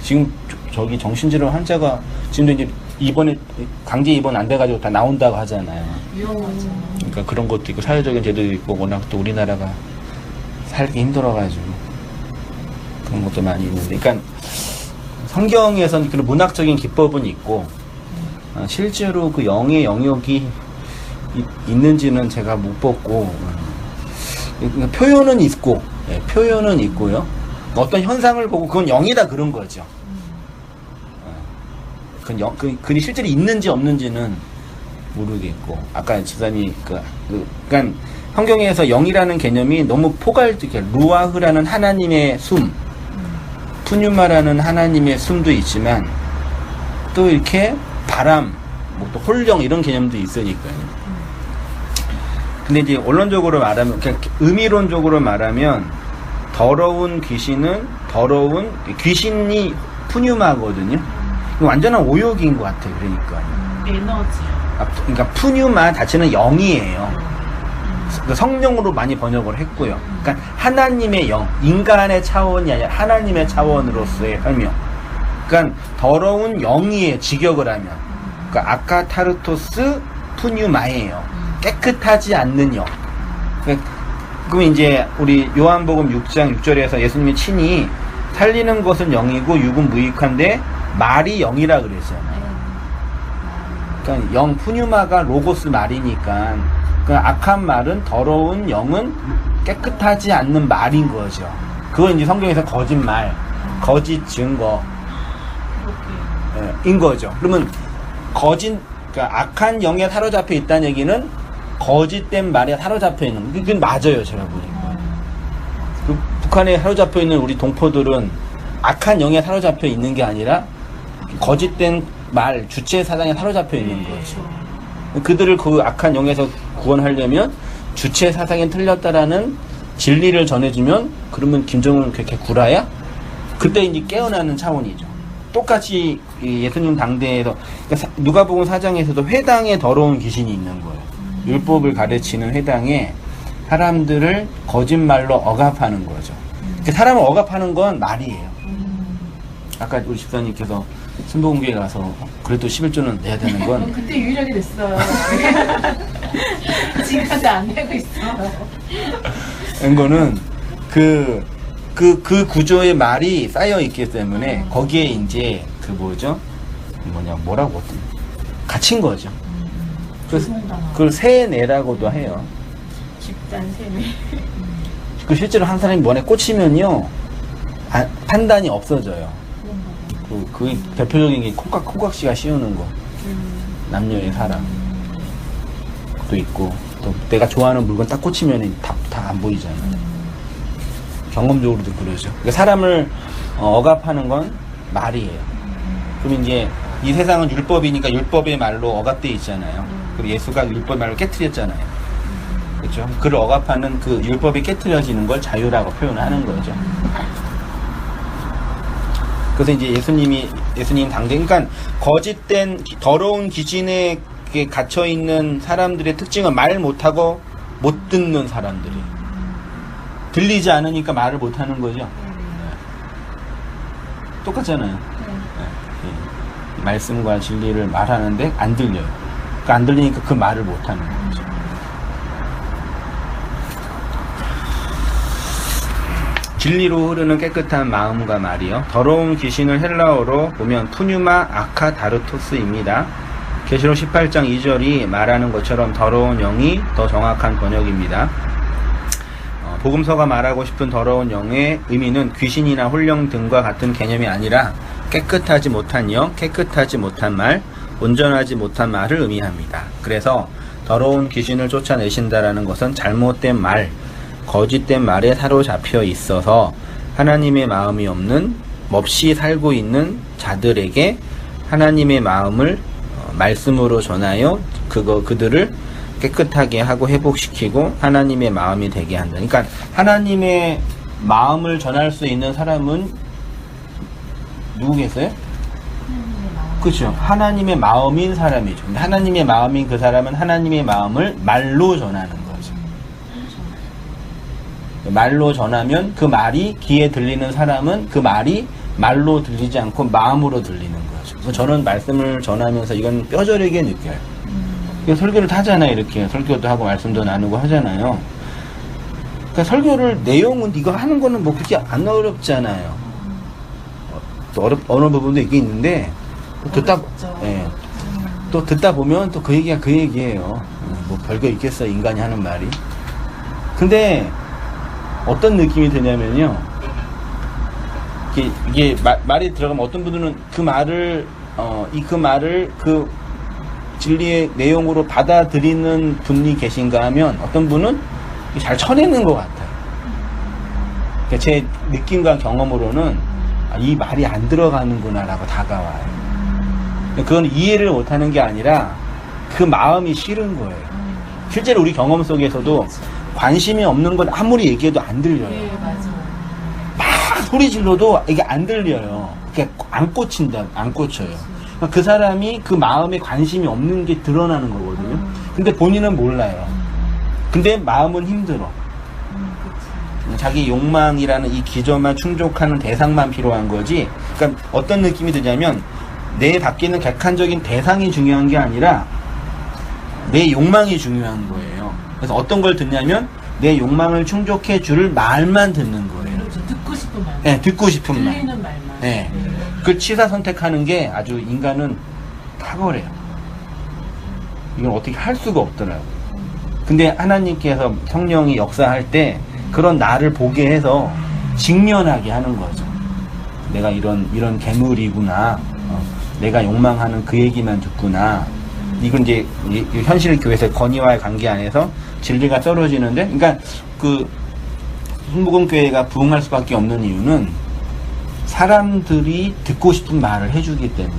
지금 저기 정신질환 환자가 지금도 이제 입원에 강제 입원 안 돼가지고 다 나온다고 하잖아요. 위험하죠. 그러니까 그런 것도 있고 사회적인 제도도 있고 워낙 또 우리나라가 살기 힘들어가지고 그런 것도 많이 있는데, 그러니까 성경에서는 그런 문학적인 기법은 있고 실제로 그 영의 영역이 있는지는 제가 못 봤고, 그러니까 표현은 있고, 표현은 있고요. 어떤 현상을 보고 그건 영이다 그런 거죠. 그게 실제로 있는지 없는지는 모르겠고, 아까 지사님이 그러니까 성경에서 영이라는 개념이 너무 포괄적이에요. 루아흐라는 하나님의 숨, 푸뉴마라는 하나님의 숨도 있지만 또 이렇게 바람, 뭐 또 홀령 이런 개념도 있으니까요. 근데 이제 원론적으로 말하면, 그냥 의미론적으로 말하면 더러운 귀신은 더러운 귀신이 푸뉴마거든요. 완전한 오욕인 것 같아요. 그러니까. 에너지요. 그러니까 푸뉴마 자체는 영이에요. 성령으로 많이 번역을 했고요. 그러니까 하나님의 영, 인간의 차원이 아니라 하나님의 차원으로서의 설명. 그러니까 더러운 영이에요. 직역을 하면. 그러니까 아카타르토스 푸뉴마예요. 깨끗하지 않는 영. 그럼 이제 우리 요한복음 6장 6절에서 예수님이 친히 살리는 것은 영이고 육은 무익한데 말이 영이라 그랬잖아요. 그러니까 영 푸뉴마가 로고스 말이니까 그 악한 말은 더러운 영은 깨끗하지 않는 말인 거죠. 그건 이제 성경에서 거짓말, 거짓 증거 인 거죠. 그러면 그러니까 악한 영에 사로잡혀 있다는 얘기는 거짓된 말에 사로잡혀 있는 거. 그건 맞아요, 제가 보니까. 그 북한에 사로잡혀 있는 우리 동포들은 악한 영에 사로잡혀 있는 게 아니라 거짓된 말, 주체 사상에 사로잡혀 있는 거죠. 그들을 그 악한 영에서 구원하려면 주체 사상이 틀렸다라는 진리를 전해주면 그러면 김정은 그렇게 구라야? 그때 이제 깨어나는 차원이죠. 똑같이 예수님 당대에서 그러니까 누가복음 4장에서도 회당에 더러운 귀신이 있는 거예요. 율법을 가르치는 회당에 사람들을 거짓말로 억압하는 거죠. 그러니까 사람을 억압하는 건 말이에요. 아까 우리 집사님께서 순복음교회 가서 그래도 11조는 내야 되는 건 그때 유일하게 됐어요. 지금까지 안 내고 있어요. 이거는 그 구조의 말이 쌓여 있기 때문에 거기에 이제 그 뭐라고 갇힌 거죠. 그걸 세내라고도 해요. 집단 세뇌. 그 실제로 한 사람이 뭐에 꽂히면요 판단이 없어져요. 그 대표적인 게 콩깍지가 씌우는 거. 남녀의 사랑. 도 있고 또 내가 좋아하는 물건 딱 꽂히면 다 안 보이잖아요. 경험적으로도 그러죠. 그러니까 사람을 억압하는 건 말이에요. 그럼 이제 이 세상은 율법이니까 율법의 말로 억압돼 있잖아요. 그리고 예수가 율법의 말로 깨트렸잖아요. 그렇죠? 그를 억압하는 그 율법이 깨트려지는 걸 자유라고 표현하는 거죠. 그래서 이제 예수님 당대, 그러니까 거짓된 더러운 귀신에 갇혀 있는 사람들의 특징은 말 못하고 못 듣는 사람들이. 들리지 않으니까 말을 못하는 거죠. 똑같잖아요. 말씀과 진리를 말하는데 안 들려요. 그러니까 안 들리니까 그 말을 못하는 거죠. 진리로 흐르는 깨끗한 마음과 말이요. 더러운 귀신을 헬라어로 보면 푸뉴마 아카다르토스입니다. 계시록 18장 2절이 말하는 것처럼 더러운 영이 더 정확한 번역입니다. 복음서가 말하고 싶은 더러운 영의 의미는 귀신이나 혼령 등과 같은 개념이 아니라 깨끗하지 못한 영, 깨끗하지 못한 말, 온전하지 못한 말을 의미합니다. 그래서 더러운 귀신을 쫓아내신다라는 것은 잘못된 말, 거짓된 말에 사로잡혀 있어서 하나님의 마음이 없이 살고 있는 자들에게 하나님의 마음을 말씀으로 전하여 그들을 깨끗하게 하고 회복시키고 하나님의 마음이 되게 한다. 그러니까 하나님의 마음을 전할 수 있는 사람은 누구겠어요? 그렇죠. 하나님의 마음인 사람이죠. 근데 하나님의 마음인 그 사람은 하나님의 마음을 말로 전하는 거죠. 말로 전하면 그 말이 귀에 들리는 사람은 그 말이 말로 들리지 않고 마음으로 들리는 거죠. 그래서 저는 말씀을 전하면서 이건 뼈저리게 느껴요. 설교를 하잖아요. 이렇게 설교도 하고 말씀도 나누고 하잖아요. 그러니까 설교를 내용은 이거 하는 거는 뭐 그렇게 안 어렵잖아요. 또 어느 부분도 있긴 있는데 또 듣다 보면 또 그 얘기가 그 얘기예요. 뭐 별거 있겠어 인간이 하는 말이. 근데 어떤 느낌이 드냐면요. 이게 말이 들어가면 어떤 분들은 그 말을 그 진리의 내용으로 받아들이는 분이 계신가 하면 어떤 분은 잘 쳐내는 것 같아요. 그러니까 제 느낌과 경험으로는 이 말이 안 들어가는구나 라고 다가와요. 그건 이해를 못하는 게 아니라 그 마음이 싫은 거예요. 실제로 우리 경험 속에서도 관심이 없는 건 아무리 얘기해도 안 들려요. 네, 맞아요. 소리 질러도 이게 안 들려요. 그러니까 안 꽂힌다, 안 꽂혀요. 그러니까 그 사람이 그 마음에 관심이 없는 게 드러나는 거거든요. 근데 본인은 몰라요. 근데 마음은 힘들어. 자기 욕망이라는 이 기저만 충족하는 대상만 필요한 거지. 그러니까 어떤 느낌이 드냐면 내 밖에 있는 객관적인 대상이 중요한 게 아니라 내 욕망이 중요한 거예요. 그래서 어떤 걸 듣냐면 내 욕망을 충족해 줄 말만 듣는 거예요. 그렇죠. 듣고 싶은 말. 네, 듣고 싶은 말. 들리는 말만. 네. 그 취사 선택하는 게 아주 인간은 탁월해요. 이건 어떻게 할 수가 없더라고요. 근데 하나님께서 성령이 역사할 때 그런 나를 보게 해서 직면하게 하는 거죠. 내가 이런 괴물이구나. 내가 욕망하는 그 얘기만 듣구나. 이건 이제 현실 교회에서 건의와의 관계 안에서 진리가 떨어지는데, 그러니까 그 순복음교회가 부흥할 수밖에 없는 이유는 사람들이 듣고 싶은 말을 해주기 때문에.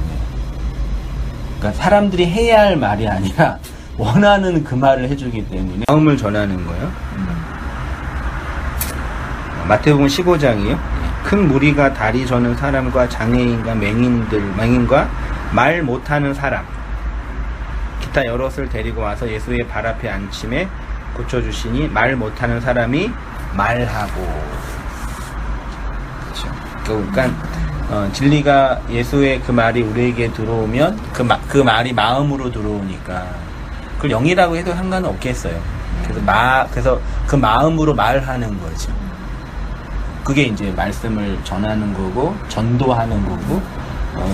그러니까 사람들이 해야 할 말이 아니라 원하는 그 말을 해주기 때문에 마음을 전하는 거예요. 마태복음 15장이요. 큰 무리가 다리 저는 사람과 장애인과 맹인과 말 못하는 사람 기타 여럿을 데리고 와서 예수의 발 앞에 앉힘에 고쳐주시니 말 못하는 사람이 말하고. 그렇죠. 그러니까 진리가 예수의 그 말이 우리에게 들어오면 그 말이 마음으로 들어오니까 그걸 영이라고 해도 상관은 없겠어요. 그래서 그 마음으로 말하는 거죠. 그게 이제 말씀을 전하는 거고, 전도하는 거고,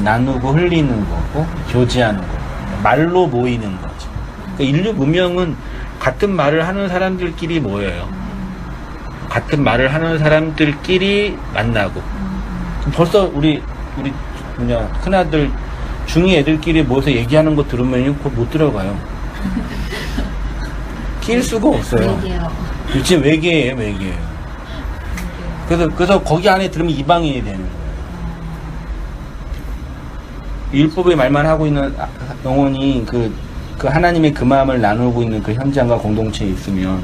나누고 흘리는 거고, 교제하는 거고, 말로 모이는 거죠. 그러니까 인류 문명은 같은 말을 하는 사람들끼리 모여요. 같은 말을 하는 사람들끼리 만나고. 벌써 우리 큰아들 중2 애들끼리 모여서 얘기하는 거 들으면 그거 못 들어가요. 낄 수가 없어요. 그치, 외계예요. 그래서 거기 안에 들으면 이방인이 되는 거예요. 율법의 말만 하고 있는 영혼이 그 하나님의 그 마음을 나누고 있는 그 현장과 공동체에 있으면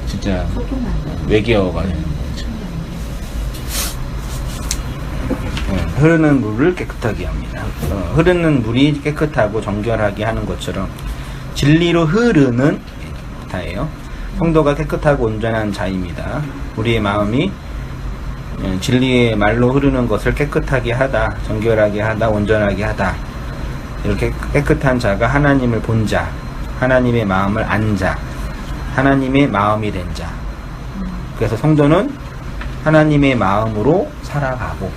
진짜 외계어가 되는 거죠. 흐르는 물을 깨끗하게 합니다. 흐르는 물이 깨끗하고 정결하게 하는 것처럼 진리로 흐르는 다예요. 성도가 깨끗하고 온전한 자입니다. 우리의 마음이 진리의 말로 흐르는 것을 깨끗하게 하다, 정결하게 하다, 온전하게 하다. 이렇게 깨끗한 자가 하나님을 본 자, 하나님의 마음을 안 자, 하나님의 마음이 된 자. 그래서 성도는 하나님의 마음으로 살아가고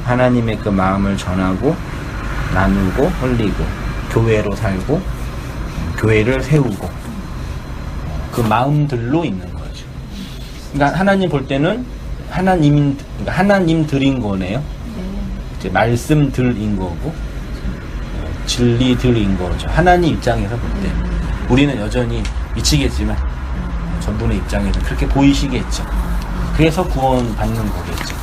하나님의 그 마음을 전하고 나누고 흘리고 교회로 살고 교회를 세우고 그 마음들로 있는 거죠. 그러니까 하나님 볼 때는 하나님들인 거네요. 이제 말씀들인 거고 진리들인 거죠. 하나님 입장에서 볼 때. 우리는 여전히 미치겠지만 전분의 입장에서 그렇게 보이시겠죠. 그래서 구원 받는 거겠죠.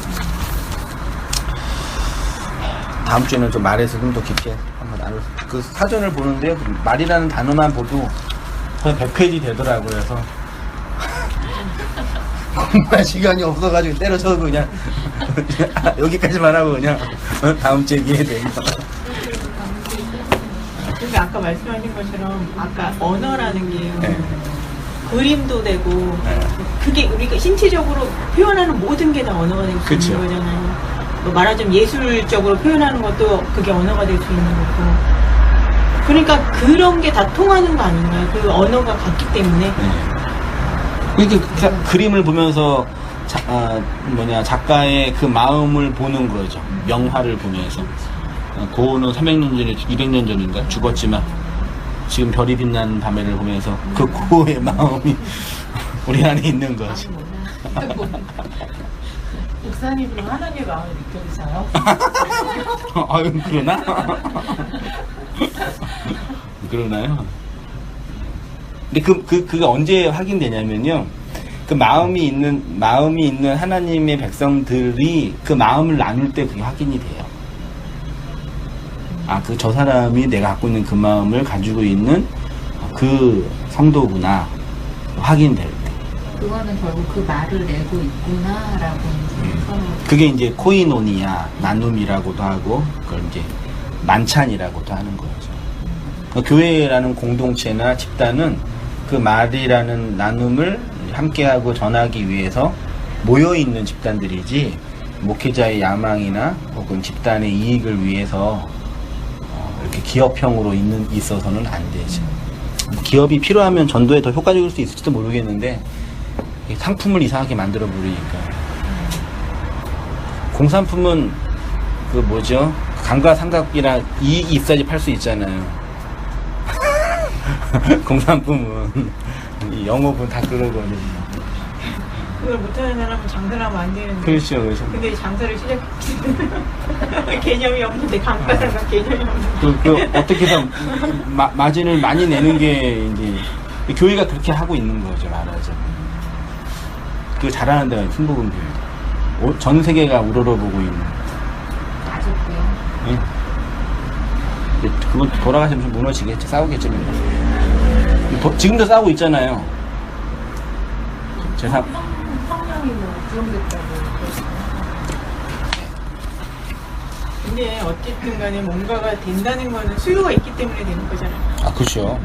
다음 주에는 좀 말에서 좀 더 깊게 한번 그 사전을 보는데요. 그 말이라는 단어만 보도 거의 100페이지 되더라고요. 그래서 공부할 시간이 없어가지고 때려쳐도 그냥 여기까지만 하고 그냥 다음 주에 이해해 돼요. 근데 아까 말씀하신 것처럼 아까 언어라는 게요. 네. 그림도 되고 네. 그게 우리가 신체적으로 표현하는 모든 게 다 언어가 될 수 있는 거잖아요. 뭐 말하자면 예술적으로 표현하는 것도 그게 언어가 될 수 있는 거고. 그러니까 그런 게 다 통하는 거 아닌가요? 그 언어가 같기 때문에. 그러니까 그림을 보면서 작가의 그 마음을 보는 거죠. 명화를 보면서. 고흐는 300년 전에 200년 전인가 죽었지만 지금 별이 빛나는 밤에를 보면서 그 고흐의 마음이 우리 안에 있는 거죠. 목사님은 하나님의 마음을 느껴지세요? 아유, 그러나? 그러나요? 근데 그게 언제 확인되냐면요. 그 마음이 있는 하나님의 백성들이 그 마음을 나눌 때 그게 확인이 돼요. 저 사람이 내가 갖고 있는 그 마음을 가지고 있는 그 성도구나. 확인될 때. 그거는 결국 그 말을 내고 있구나라고 이제 서로 그게 이제 코이노니아, 나눔이라고도 하고, 그걸 이제 만찬이라고도 하는 거죠. 그러니까 교회라는 공동체나 집단은 그 말이라는 나눔을 함께하고 전하기 위해서 모여있는 집단들이지, 목회자의 야망이나 혹은 집단의 이익을 위해서 이렇게 기업형으로 있어서는 안 되죠. 기업이 필요하면 전도에 더 효과적일 수 있을지도 모르겠는데, 상품을 이상하게 만들어 버리니까. 공산품은 그 뭐죠? 감가상각이나 이익이 있어야지 팔 수 있잖아요. 공산품은 이 영업은 다 그러거든요. 그걸 못하는 사람은 장사를 하면 안 되는데. 그렇죠, 그렇죠. 근데 장사를 시작했지. 개념이 없는데, 감가상각 개념이 없는데. 그 어떻게 해서 마진을 많이 내는 게 이제 교회가 그렇게 하고 있는 거죠, 말하자면. 그 잘하는 데가 순복음 교회. 전 세계가 우러러보고 있는. 아직도요. 예. 근데 그건 돌아가시면 좀 무너지겠지, 싸우겠죠. 지금도 싸우고 있잖아요. 제사. 성령이 뭐 부정됐다고. 근데 어쨌든 간에 뭔가가 된다는 거는 수요가 있기 때문에 되는 거잖아요. 아, 그렇죠.